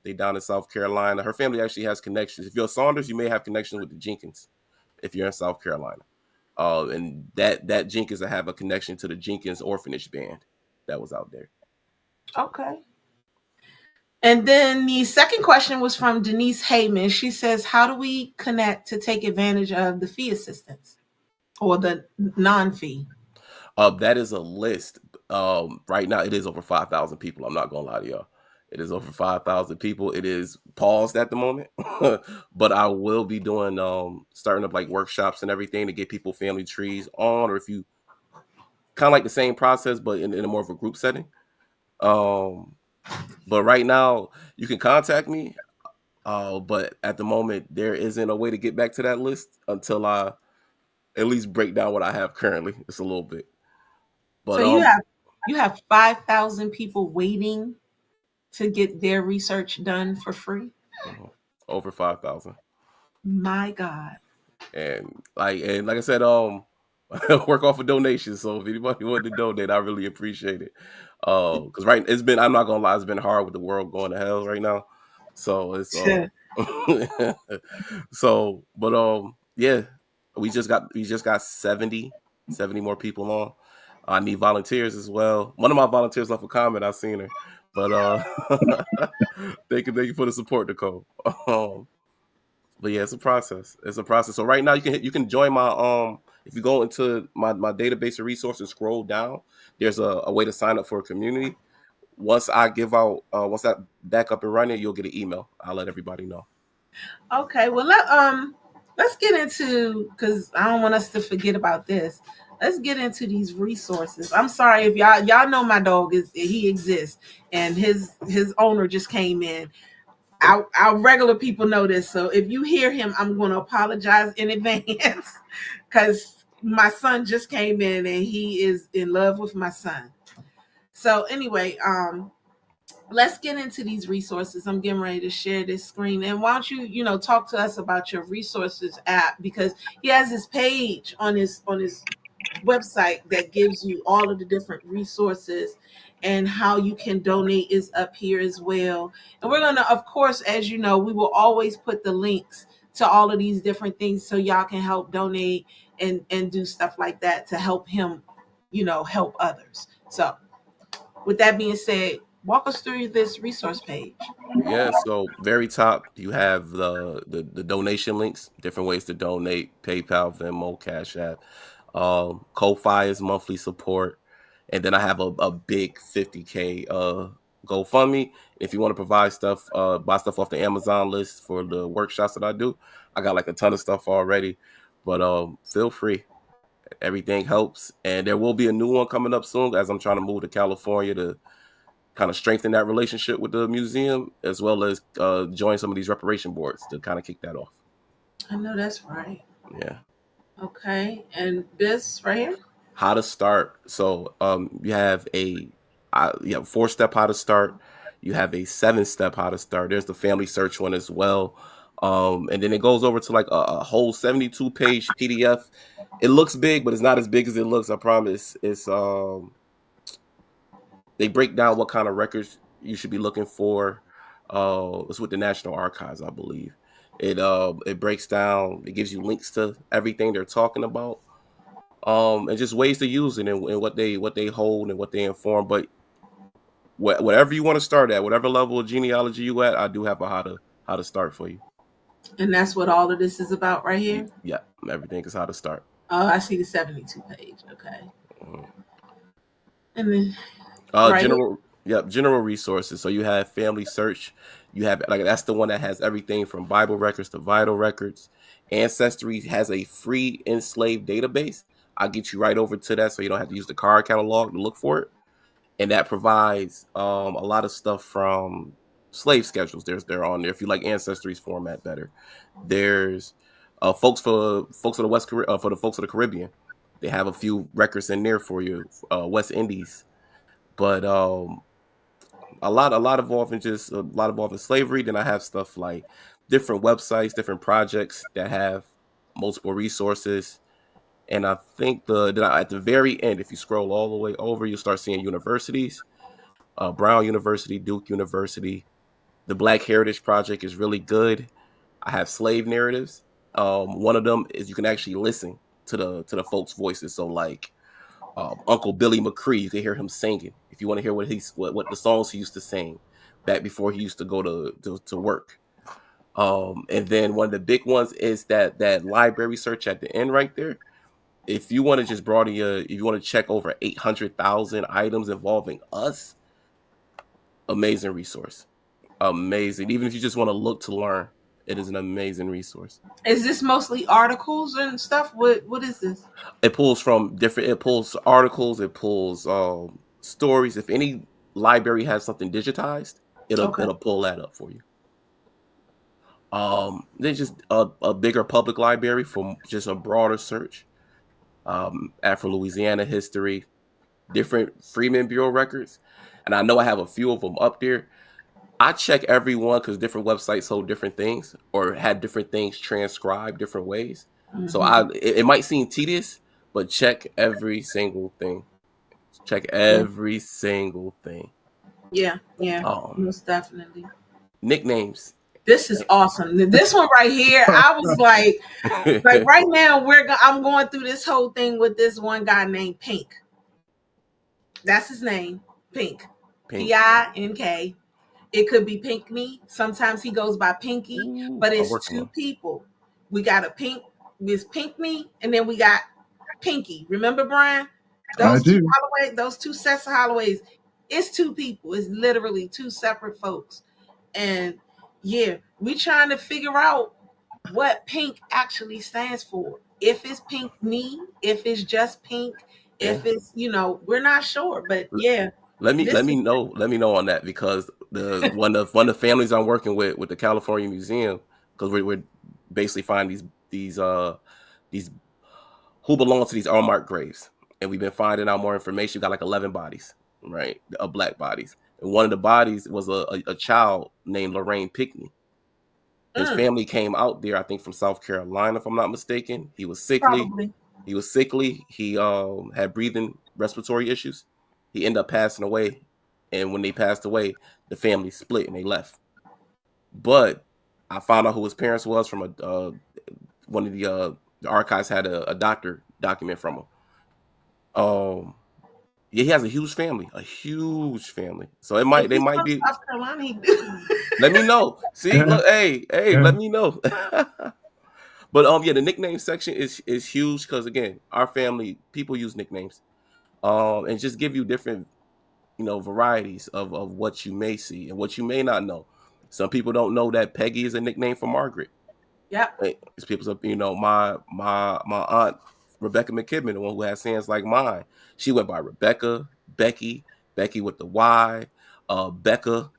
[SPEAKER 3] They down in South Carolina. Her family actually has connections. If you're a Saunders, you may have connections with the Jenkins if you're in South Carolina. And that Jenkins I have a connection to the Jenkins Orphanage Band that was out there.
[SPEAKER 2] Okay. And then the second question was from Denise Heyman. She says, how do we connect to take advantage of the fee assistance or the non-fee?
[SPEAKER 3] That is a list. Right now it is over 5,000 people. I'm not gonna lie to y'all. It is over 5,000 people. It is paused at the moment, but I will be doing starting up like workshops and everything to get people family trees on, or if you kind of like the same process but in a more of a group setting. But right now you can contact me. But at the moment there isn't a way to get back to that list until I at least break down what I have currently. It's a little bit,
[SPEAKER 2] So
[SPEAKER 3] but
[SPEAKER 2] you have 5,000 people waiting to get their research done for free.
[SPEAKER 3] over 5,000.
[SPEAKER 2] My God.
[SPEAKER 3] And like I said, work off of donations. So if anybody wanted to donate, I really appreciate it. Because I'm not gonna lie, it's been hard with the world going to hell right now. So it's yeah, we just got 70 more people on. I need volunteers as well. One of my volunteers left a comment. I seen her, but thank you for the support, Nicole. But yeah, it's a process. It's a process. So right now you can join my if you go into my database of resources, scroll down, there's a way to sign up for a community. Once I give out once that back up and running, you'll get an email. I'll let everybody know.
[SPEAKER 2] Okay, well let's get into, because I don't want us to forget about this. Let's get into these resources. I'm sorry if y'all know my dog he exists, and his owner just came in. Our regular people know this, so if you hear him, I'm going to apologize in advance because my son just came in and he is in love with my son. So anyway, let's get into these resources. I'm getting ready to share this screen. And why don't you talk to us about your resources app, because he has this page on his website that gives you all of the different resources, and how you can donate is up here as well. And we're going to, of course, as you know, we will always put the links to all of these different things so y'all can help donate and do stuff like that to help him, help others. So with that being said, walk us through this resource page.
[SPEAKER 3] Yeah, so very top you have the donation links, different ways to donate: PayPal, Venmo, Cash App. Ko-Fi is monthly support, and then I have a big 50K GoFundMe. If you want to provide stuff, buy stuff off the Amazon list for the workshops that I do, I got like a ton of stuff already. But feel free, everything helps, and there will be a new one coming up soon as I'm trying to move to California to kind of strengthen that relationship with the museum, as well as join some of these reparation boards to kind of kick that off.
[SPEAKER 2] I know that's right.
[SPEAKER 3] Yeah.
[SPEAKER 2] Okay, and this right here.
[SPEAKER 3] How to start. So you have a 4-step how to start. You have a 7-step how to start. There's the family search one as well. And then it goes over to like a whole 72-page PDF. It looks big, but it's not as big as it looks. I promise. It's they break down what kind of records you should be looking for. It's with the National Archives, I believe. It breaks down. It gives you links to everything they're talking about, and just ways to use it, and what they hold and what they inform. But whatever you want to start at, whatever level of genealogy you at, I do have a how to start for you.
[SPEAKER 2] And that's what all of this is about right here.
[SPEAKER 3] Yeah, everything is how to start.
[SPEAKER 2] Oh, I see the 72 page. Okay.
[SPEAKER 3] Mhm.
[SPEAKER 2] And then right
[SPEAKER 3] General, yep, general resources. So you have family search. You have like that's the one that has everything from Bible records to vital records. Ancestry has a free enslaved database. I'll get you right over to that, so you don't have to use the card catalog to look for it. And that provides a lot of stuff from slave schedules. They're on there if you like Ancestry's format better. There's folks of the for the folks of the Caribbean. They have a few records in there for you, West Indies. But a lot involving slavery. Then I have stuff like different websites, different projects that have multiple resources. And I think at the very end, if you scroll all the way over, you'll start seeing universities. Brown University, Duke University. The Black Heritage Project is really good. I have slave narratives. One of them is you can actually listen. to the folks' voices. So like Uncle Billy McCree, you can hear him singing if you want to hear what the songs he used to sing back before he used to go to work. And then one of the big ones is that library search at the end right there. If you want to just broaden if you want to check over 800,000 items involving us, amazing resource. Amazing. Even if you just want to look to learn, it is an amazing resource.
[SPEAKER 2] Is this mostly articles and stuff? What is this?
[SPEAKER 3] It pulls from different. It pulls articles. It pulls stories. If any library has something digitized, it'll pull that up for you. There's just a bigger public library for just a broader search. Afro Louisiana history, different Freeman Bureau records, and I know I have a few of them up there. I check every one because different websites hold different things or had different things transcribed different ways. Mm-hmm. So it might seem tedious, but check every single thing. Check every single thing.
[SPEAKER 2] Yeah, most definitely.
[SPEAKER 3] Nicknames.
[SPEAKER 2] This is awesome. This one right here, I was like right now I'm going through this whole thing with this one guy named Pink. That's his name, Pink. P-I-N-K. It could be Pinkney. Sometimes he goes by Pinky, but it's two people. We got a Pink, it's Pinkney, and then we got Pinky. Remember, Brian? Those two sets of Holloways. It's two people. It's literally two separate folks. And yeah, we trying to figure out what Pink actually stands for. If it's Pinkney, if it's just Pink, if it's, we're not sure. But yeah.
[SPEAKER 3] Let me know on that, because the one of the families I'm working with the California Museum, because we're basically finding these who belong to these unmarked graves, and we've been finding out more information. We got like 11 bodies, right, of Black bodies, and one of the bodies was a child named Lorraine Pinkney. His family came out there, I think, from South Carolina, if I'm not mistaken. He was sickly.
[SPEAKER 2] Probably.
[SPEAKER 3] He was sickly. He had breathing respiratory issues. He ended up passing away, and when they passed away, the family split and they left. But I found out who his parents was from one of the archives had a doctor document from him. Yeah, he has a huge family. So they might be.
[SPEAKER 2] South Carolina.
[SPEAKER 3] Let me know. See, look, hey, let me know. But the nickname section is huge because, again, our family, people use nicknames. And just give you different, varieties of what you may see and what you may not know. Some people don't know that Peggy is a nickname for Margaret.
[SPEAKER 2] Yeah.
[SPEAKER 3] It's people, my aunt Rebecca McKibben, the one who has hands like mine, she went by Rebecca, Becky with the Y, Becca.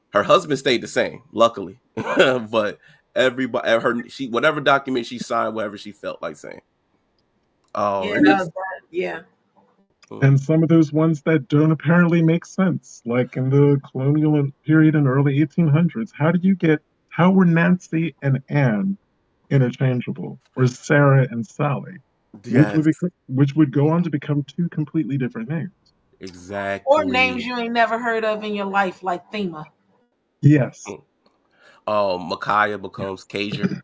[SPEAKER 3] Her husband stayed the same, luckily, but everybody, whatever document she signed, whatever she felt like saying.
[SPEAKER 2] Yeah.
[SPEAKER 1] And some of those ones that don't apparently make sense, like in the colonial period in early 1800s. How were Nancy and Anne interchangeable, or Sarah and Sally?
[SPEAKER 3] Yes.
[SPEAKER 1] Which would go on to become two completely different names.
[SPEAKER 3] Exactly.
[SPEAKER 2] Or names you ain't never heard of in your life, like Thema.
[SPEAKER 1] Yes.
[SPEAKER 3] Micaiah becomes Cager.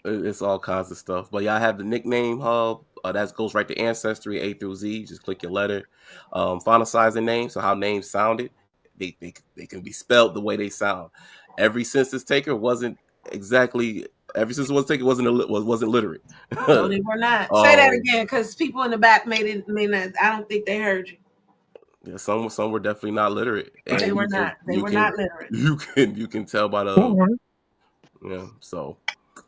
[SPEAKER 3] It's all kinds of stuff. But yeah, I have the nickname hub. That goes right to Ancestry, A through Z. Just click your letter. Phonicizing names, so how names sounded. They can be spelled the way they sound. Every census taker wasn't literate.
[SPEAKER 2] No, they were not. Say that again, because people in the back may not. I don't think they heard you.
[SPEAKER 3] Yeah, some were definitely not literate. And
[SPEAKER 2] they were not. They were not literate.
[SPEAKER 3] You can tell by the. So.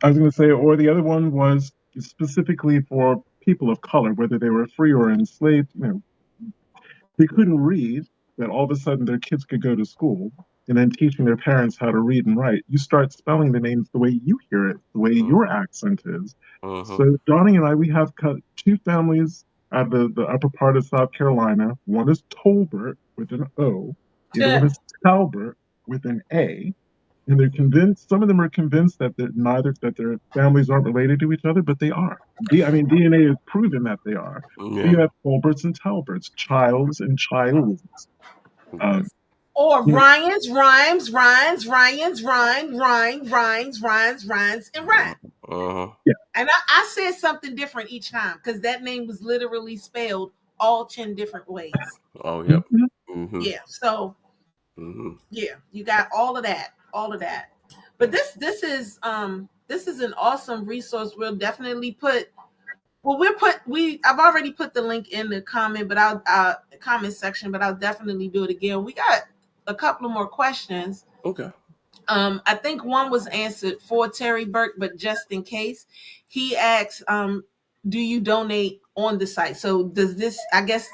[SPEAKER 1] I was going to say, or the other one was specifically for people of color, whether they were free or enslaved. They couldn't read, that all of a sudden their kids could go to school, and then teaching their parents how to read and write. You start spelling the names the way you hear it, the way your accent is. So Donnie and I, we have two families out of the upper part of South Carolina. One is Tolbert with an O. The other one is Talbert with an A. And they're convinced, some of them are convinced that their families aren't related to each other, but they are. DNA has proven that they are. Yeah. So you have Colberts and Talberts, Childs and Childs.
[SPEAKER 2] Or
[SPEAKER 1] You know,
[SPEAKER 2] Ryan's, rhymes, Ryan's, Ryan's, rhyme, rhyme, rhymes, rhymes, and rhyme.
[SPEAKER 3] Uh-huh.
[SPEAKER 2] And I said something different each time because that name was literally spelled all 10 different ways.
[SPEAKER 3] Oh, yep.
[SPEAKER 1] mhm.
[SPEAKER 3] Mm-hmm.
[SPEAKER 2] Yeah. So
[SPEAKER 3] Mm-hmm.
[SPEAKER 2] yeah, you got all of that. All of that. But this is an awesome resource. We'll definitely put I've already put the link in the comment, but I'll comment section, but I'll definitely do it again. We got a couple of more questions.
[SPEAKER 3] Okay.
[SPEAKER 2] I think one was answered for Terry Burke, but just in case, he asks, do you donate on the site? So does this, I guess,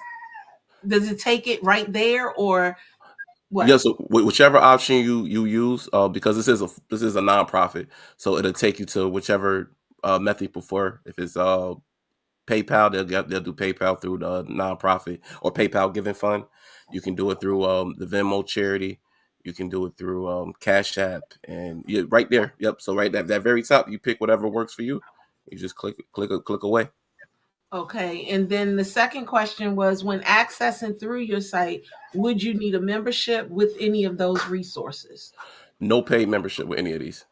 [SPEAKER 2] does it take it right there or what?
[SPEAKER 3] Yeah, so whichever option you use, because this is a nonprofit, so it'll take you to whichever method you prefer. If it's PayPal, they'll do PayPal through the nonprofit or PayPal Giving Fund. You can do it through the Venmo charity. You can do it through Cash App, and right there. Yep. So right at that very top, you pick whatever works for you. You just click away.
[SPEAKER 2] Okay. And then the second question was, when accessing through your site, would you need a membership with any of those resources?
[SPEAKER 3] No paid membership with any of these.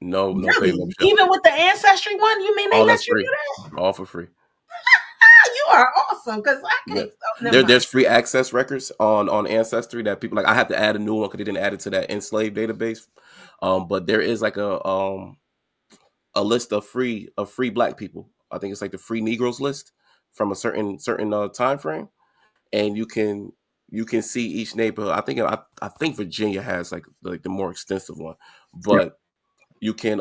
[SPEAKER 3] No paid
[SPEAKER 2] Really?
[SPEAKER 3] membership.
[SPEAKER 2] Even with the Ancestry one, you mean they
[SPEAKER 3] All that's
[SPEAKER 2] let you
[SPEAKER 3] free.
[SPEAKER 2] do that?
[SPEAKER 3] All for free.
[SPEAKER 2] You are awesome because I
[SPEAKER 3] Yeah.
[SPEAKER 2] can't. Oh, never mind.
[SPEAKER 3] There's free access records on Ancestry that people like. I have to add a new one because they didn't add it to that enslaved database. But there is like a list of free Black people. I think it's like the free Negroes list from a certain time frame, and you can see each neighborhood. I think Virginia has like the more extensive one,
[SPEAKER 1] Yeah.
[SPEAKER 3] but you can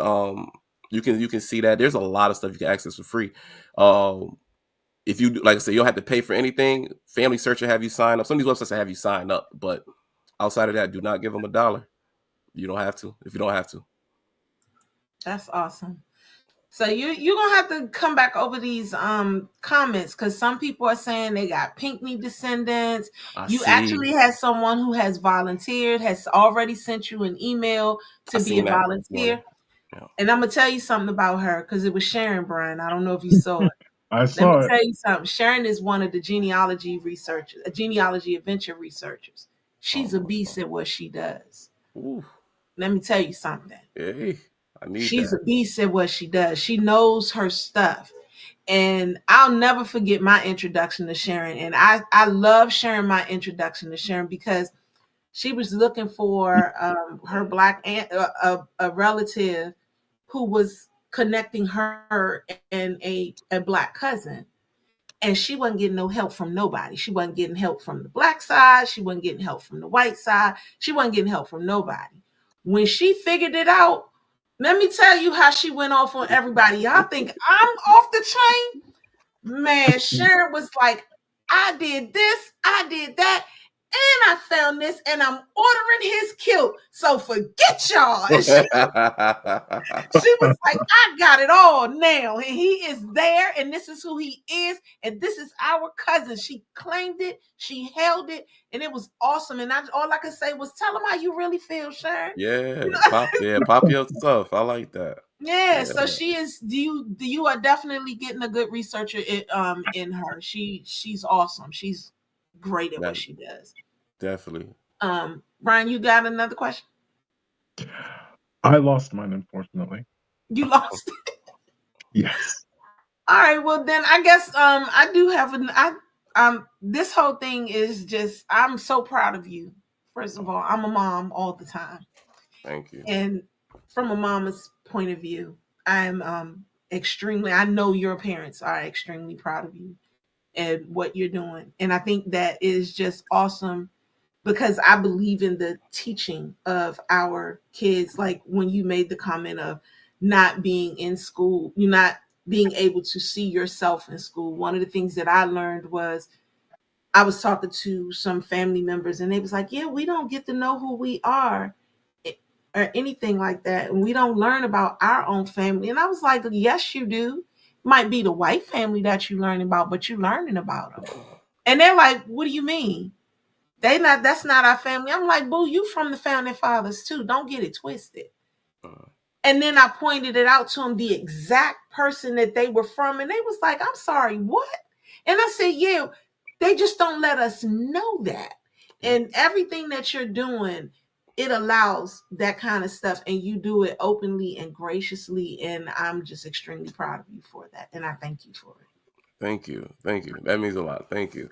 [SPEAKER 3] you can see that there's a lot of stuff you can access for free. Um, if you like I said, you don't have to pay for anything. Family Search will have you sign up. Some of these websites will have you sign up, but outside of that, do not give them $1. You don't have to if you don't have to.
[SPEAKER 2] That's awesome. So you're gonna have to come back over these comments because some people are saying they got Pinckney descendants.
[SPEAKER 3] I
[SPEAKER 2] You
[SPEAKER 3] see.
[SPEAKER 2] actually had someone who has volunteered, has already sent you an email
[SPEAKER 3] I
[SPEAKER 2] to be a
[SPEAKER 3] seen that this
[SPEAKER 2] volunteer.
[SPEAKER 3] morning. Yeah.
[SPEAKER 2] And I'm gonna tell you something about her because it was Sharon, Brian. I don't know if you saw it.
[SPEAKER 1] I
[SPEAKER 2] Let me
[SPEAKER 1] saw it.
[SPEAKER 2] tell you something. Sharon is one of the genealogy researchers, a genealogy adventure researchers. She's a
[SPEAKER 3] Oh,
[SPEAKER 2] beast at what she does.
[SPEAKER 3] ooh,
[SPEAKER 2] Let me tell you something.
[SPEAKER 3] hey, I need
[SPEAKER 2] She's
[SPEAKER 3] that.
[SPEAKER 2] a beast at what she does. She knows her stuff. And I'll never forget my introduction to Sharon. And I love sharing my introduction to Sharon because she was looking for her black aunt, a relative who was connecting her and a black cousin. And she wasn't getting no help from nobody. She wasn't getting help from the black side. She wasn't getting help from the white side. She wasn't getting help from nobody. When she figured it out, let me tell you how she went off on everybody. Y'all think I'm off the chain? Man, Sharon was like, I did this, I did that, and I found this, and I'm ordering his kilt. So forget y'all. And she was like, I got it all now. And he is there, and this is who he is, and this is our cousin. She claimed it, she held it, and it was awesome. And all I could say was, tell him how you really feel, Sharon.
[SPEAKER 3] Pop your stuff. I like that.
[SPEAKER 2] Yeah,
[SPEAKER 3] Yeah,
[SPEAKER 2] so she is. You are definitely getting a good researcher in her. She's awesome. She's great at what
[SPEAKER 3] that
[SPEAKER 2] she does.
[SPEAKER 3] definitely.
[SPEAKER 2] Brian, you got another question?
[SPEAKER 1] I lost mine, unfortunately.
[SPEAKER 2] You lost.
[SPEAKER 1] Yes.
[SPEAKER 2] All right, well then I guess I do have this whole thing is just I'm so proud of you. First of all, I'm a mom all the time.
[SPEAKER 3] Thank you.
[SPEAKER 2] And from a mama's point of view, I'm extremely I know your parents are extremely proud of you and what you're doing. And I think that is just awesome because I believe in the teaching of our kids. Like when you made the comment of not being in school, you're not being able to see yourself in school. One of the things that I learned was I was talking to some family members and they was like, yeah, we don't get to know who we are or anything like that. And we don't learn about our own family. And I was like, yes, you do. Might be the white family that you learn about, but you're learning about them. And they're like, what do you mean? That's not our family. I'm like, boo, you from the founding fathers too. Don't get it twisted. And then I pointed it out to them, the exact person that they were from. And they was like, I'm sorry, what? And I said, yeah, they just don't let us know that. And everything that you're doing, it allows that kind of stuff, and you do it openly and graciously, and I'm just extremely proud of you for that, and I thank you for it.
[SPEAKER 3] Thank you. That means a lot. Thank you.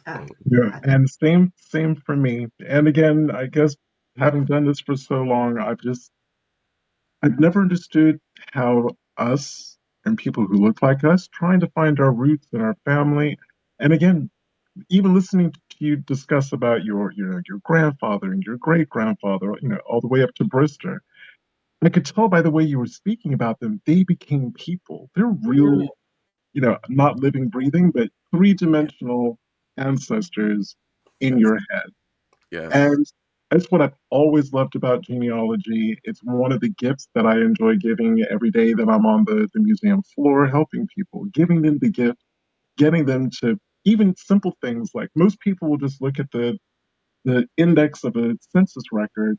[SPEAKER 2] uh,
[SPEAKER 1] Yeah,
[SPEAKER 2] I,
[SPEAKER 1] and same for me. And again, I guess having done this for so long, I've never understood how us and people who look like us trying to find our roots and our family. And again, even listening to you discuss about your grandfather and your great grandfather, all the way up to Brister, I could tell by the way you were speaking about them, they became people. They're real, not living, breathing, but three-dimensional ancestors in
[SPEAKER 3] Yes.
[SPEAKER 1] your head.
[SPEAKER 3] Yes.
[SPEAKER 1] And that's what I've always loved about genealogy. It's one of the gifts that I enjoy giving every day that I'm on the museum floor, helping people, giving them the gift, getting them to even simple things like most people will just look at the index of a census record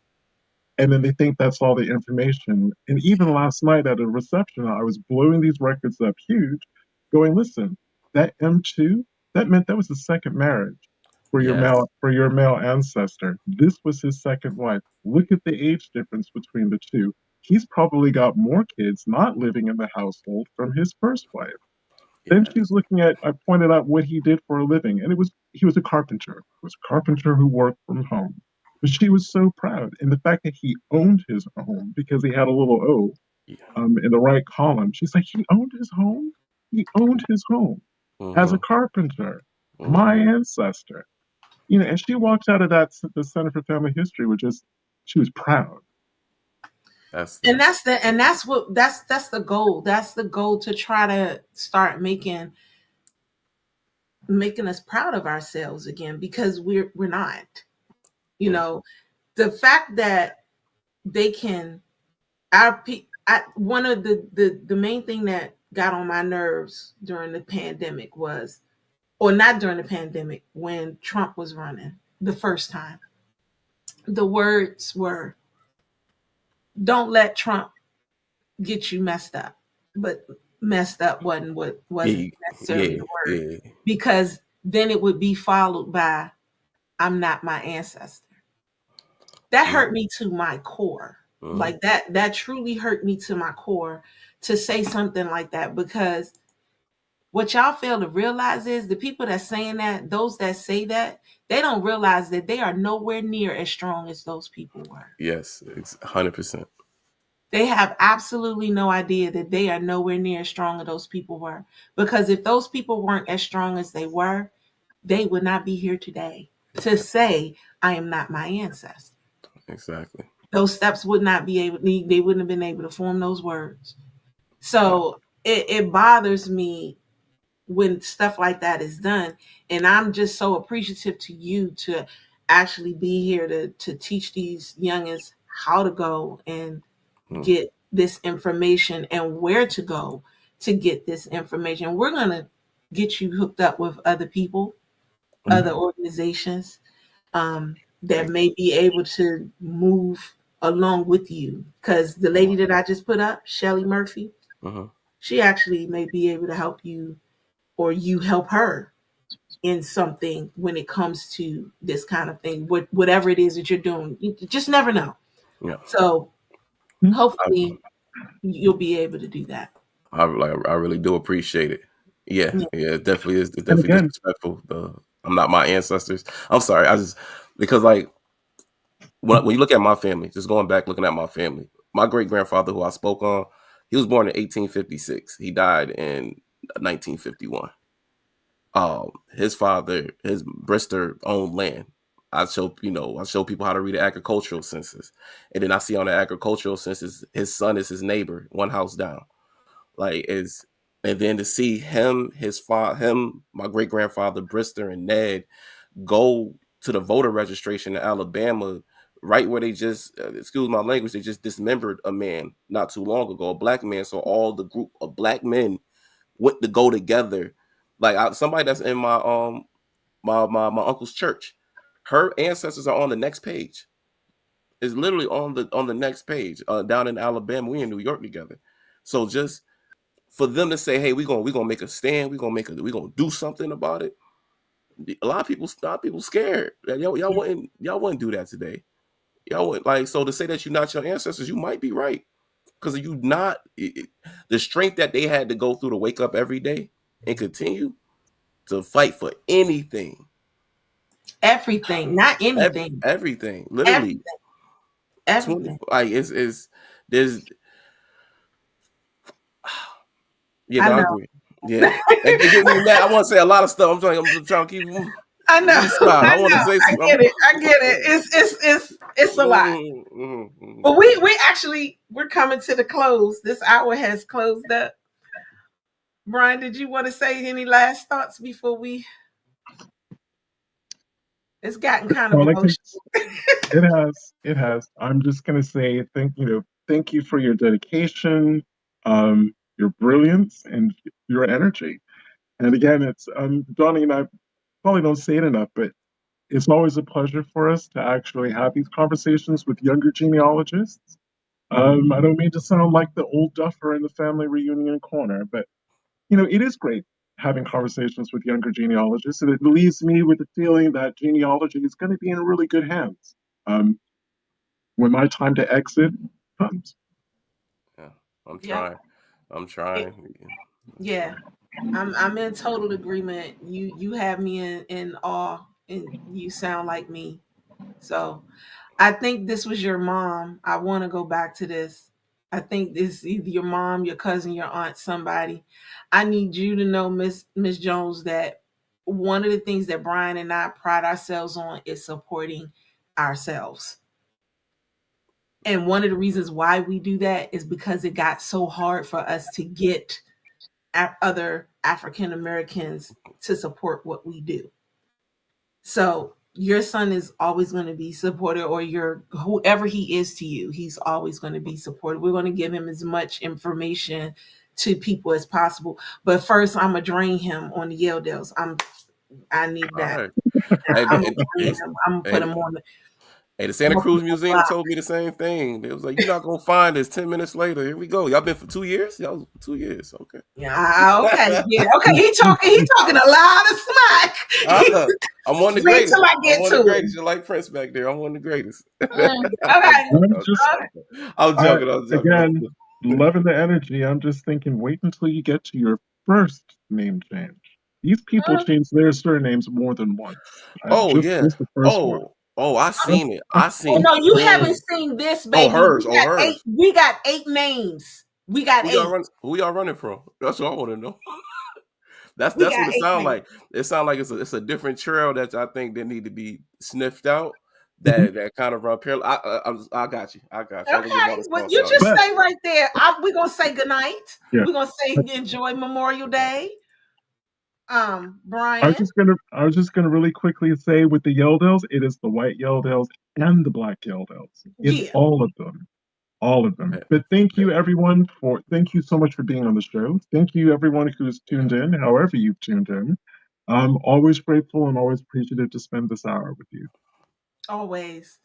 [SPEAKER 1] and then they think that's all the information. And even last night at a reception, I was blowing these records up huge, going, listen, that M2, that meant that was the second marriage
[SPEAKER 3] Yes.
[SPEAKER 1] for your male ancestor. This was his second wife. Look at the age difference between the two. He's probably got more kids not living in the household from his first wife. Then
[SPEAKER 3] Yes.
[SPEAKER 1] she's looking at, I pointed out what he did for a living, and he was a carpenter. He was a carpenter who worked from home. But she was so proud. And the fact that he owned his home because he had a little O
[SPEAKER 3] Yeah.
[SPEAKER 1] in the right column, she's like, he owned his home? He owned his home as a
[SPEAKER 3] Mm-hmm.
[SPEAKER 1] carpenter, my
[SPEAKER 3] Mm-hmm.
[SPEAKER 1] ancestor. And she walked out of the Center for Family History with just, she was proud.
[SPEAKER 2] and
[SPEAKER 3] That's
[SPEAKER 2] that's the goal. That's the goal, to try to start making us proud of ourselves again, because we're not. You
[SPEAKER 3] yeah.
[SPEAKER 2] know, the fact that they can, one of the main thing that got on my nerves during the pandemic was, or not during the pandemic, when Trump was running the first time, the words were, "Don't let Trump get you messed up." But messed up wasn't
[SPEAKER 3] Yeah.
[SPEAKER 2] necessarily
[SPEAKER 3] Yeah.
[SPEAKER 2] the word,
[SPEAKER 3] Yeah.
[SPEAKER 2] because then it would be followed by, "I'm not my ancestor." That hurt
[SPEAKER 3] Mm-hmm.
[SPEAKER 2] me to my core.
[SPEAKER 3] Mm-hmm.
[SPEAKER 2] Like that truly hurt me to my core, to say something like that, because what y'all fail to realize is, the people that's saying that, those that say that, they don't realize that they are nowhere near as strong as those people were.
[SPEAKER 3] Yes. It's 100%.
[SPEAKER 2] They have absolutely no idea that they are nowhere near as strong as those people were. Because if those people weren't as strong as they were, they would not be here today to say, "I am not my ancestor."
[SPEAKER 3] Exactly.
[SPEAKER 2] Those steps would not be able, they wouldn't have been able to form those words. So it bothers me when stuff like that is done. And I'm just so appreciative to you to actually be here to teach these youngins how to go and
[SPEAKER 3] Mm-hmm.
[SPEAKER 2] get this information, and where to go to get this information. We're going to get you hooked up with other people, other organizations, that
[SPEAKER 3] Thank
[SPEAKER 2] may be able to move along with you. Because the
[SPEAKER 3] you.
[SPEAKER 2] lady that I just put up, Shelly Murphy,
[SPEAKER 3] Mm-hmm.
[SPEAKER 2] she actually may be able to help you, or you help her in something when it comes to this kind of thing. Whatever it is that you're doing, you just never know.
[SPEAKER 3] Yeah.
[SPEAKER 2] So
[SPEAKER 3] I,
[SPEAKER 2] hopefully you'll be able to do that.
[SPEAKER 3] I really do appreciate it. Yeah.
[SPEAKER 2] Yeah.
[SPEAKER 3] Yeah. It definitely is. It's
[SPEAKER 1] And
[SPEAKER 3] definitely
[SPEAKER 1] again,
[SPEAKER 3] disrespectful. I'm not my ancestors. I'm sorry. I just because like when you look at my family, just going back looking at my family, my great grandfather who I spoke on, he was born in 1856. He died in 1951. His father, his Brister owned land. I show people how to read an agricultural census, and then I see on the agricultural census, his son is his neighbor, one house down. Like is, and then to see him, my great grandfather Brister and Ned go to the voter registration in Alabama, right where they just, excuse my language, they just dismembered a man not too long ago, a black man. So all the group of black men went to go together. Like somebody that's in my uncle's church, her ancestors are on the next page. It's literally on the next page. Down in Alabama, we in New York together. So just for them to say, "Hey, we gonna make a stand. We gonna do something about it." A lot of people scared. Y'all wouldn't do that today. Y'all wouldn't, like, so to say that you're not your ancestors, you might be right. Because you not the strength that they had to go through to wake up every day and continue to fight for anything.
[SPEAKER 2] Everything, not anything.
[SPEAKER 3] Everything. Literally.
[SPEAKER 2] Everything.
[SPEAKER 3] Like there's yeah,
[SPEAKER 2] I
[SPEAKER 3] no, I
[SPEAKER 2] know.
[SPEAKER 3] agree. Yeah. It gets me mad. I want to say a lot of stuff. I'm trying to keep them.
[SPEAKER 2] I know.
[SPEAKER 3] I want to say some.
[SPEAKER 2] I get it. It's a lot. But we're coming to the close. This hour has closed up. Brian, did you want to say any last thoughts before we? It's gotten kind of emotional.
[SPEAKER 1] It has. I'm just gonna say thank you for your dedication, your brilliance, and your energy. And again, it's Donnie and I probably don't say it enough, but it's always a pleasure for us to actually have these conversations with younger genealogists. I don't mean to sound like the old duffer in the family reunion corner, but it is great having conversations with younger genealogists, and it leaves me with the feeling that genealogy is going to be in really good hands um, when my time to exit comes.
[SPEAKER 3] Yeah, I'm trying. I'm trying.
[SPEAKER 2] Yeah, I'm in total agreement. You have me in awe, and you sound like me. So I think this was your mom. I want to go back to this. I think this is either your mom, your cousin, your aunt, somebody. I need you to know, Miss Jones, that one of the things that Brian and I pride ourselves on is supporting ourselves. And one of the reasons why we do that is because it got so hard for us to get other African Americans to support what we do. So your son is always going to be supported, or your whoever he is to you, he's always going to be supported. We're going to give him as much information to people as possible. But first, I'm gonna drain him on the Yeldales. I need that.
[SPEAKER 3] Right.
[SPEAKER 2] I'm gonna drain him. I'm gonna put him on.
[SPEAKER 3] The Santa Cruz Museum told me the same thing. They was like, "You're not gonna find this." 10 minutes later, here we go. Y'all been for 2 years? Y'all 2 years, okay?
[SPEAKER 2] Yeah, okay, yeah, okay. He talking a lot of smack.
[SPEAKER 3] I'm one of the
[SPEAKER 2] Wait
[SPEAKER 3] greatest.
[SPEAKER 2] till I get
[SPEAKER 3] I'm one
[SPEAKER 2] to
[SPEAKER 3] of the
[SPEAKER 2] it.
[SPEAKER 3] greatest. You're like Prince back there. I'm one of the greatest.
[SPEAKER 2] Okay.
[SPEAKER 3] I'm joking.
[SPEAKER 1] Again, loving the energy. I'm just thinking, wait until you get to your first name change. These people change their surnames more than once.
[SPEAKER 3] Oh yeah.
[SPEAKER 1] Just the first one.
[SPEAKER 3] I seen it. I seen.
[SPEAKER 2] Oh no, you haven't seen this, baby.
[SPEAKER 3] Hers.
[SPEAKER 2] Hers. We got 8 names. We got 8.
[SPEAKER 3] Who y'all running from? That's what I want to know. That's what it sounds like. It sounds like it's a different trail that I think that need to be sniffed out. That kind of run parallel. I got you.
[SPEAKER 2] Okay, well, you just stay right there. We're gonna say goodnight. Yeah. We're gonna say enjoy Memorial Day. Brian.
[SPEAKER 1] I was just gonna really quickly say with the Yeldales, it is the white Yeldales and the black Yeldales. It's all of them. All of them. But thank you everyone thank you so much for being on the show. Thank you everyone who's tuned in, however you've tuned in. I'm always grateful and always appreciative to spend this hour with you.
[SPEAKER 2] Always.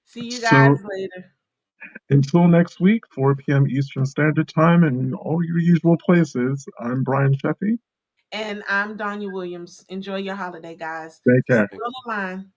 [SPEAKER 2] See you guys later.
[SPEAKER 1] Until next week, 4 p.m. Eastern Standard Time in all your usual places, I'm Brian Sheffy.
[SPEAKER 2] And I'm Donya Williams. Enjoy your holiday, guys.
[SPEAKER 1] Take care.
[SPEAKER 2] Stay on the line.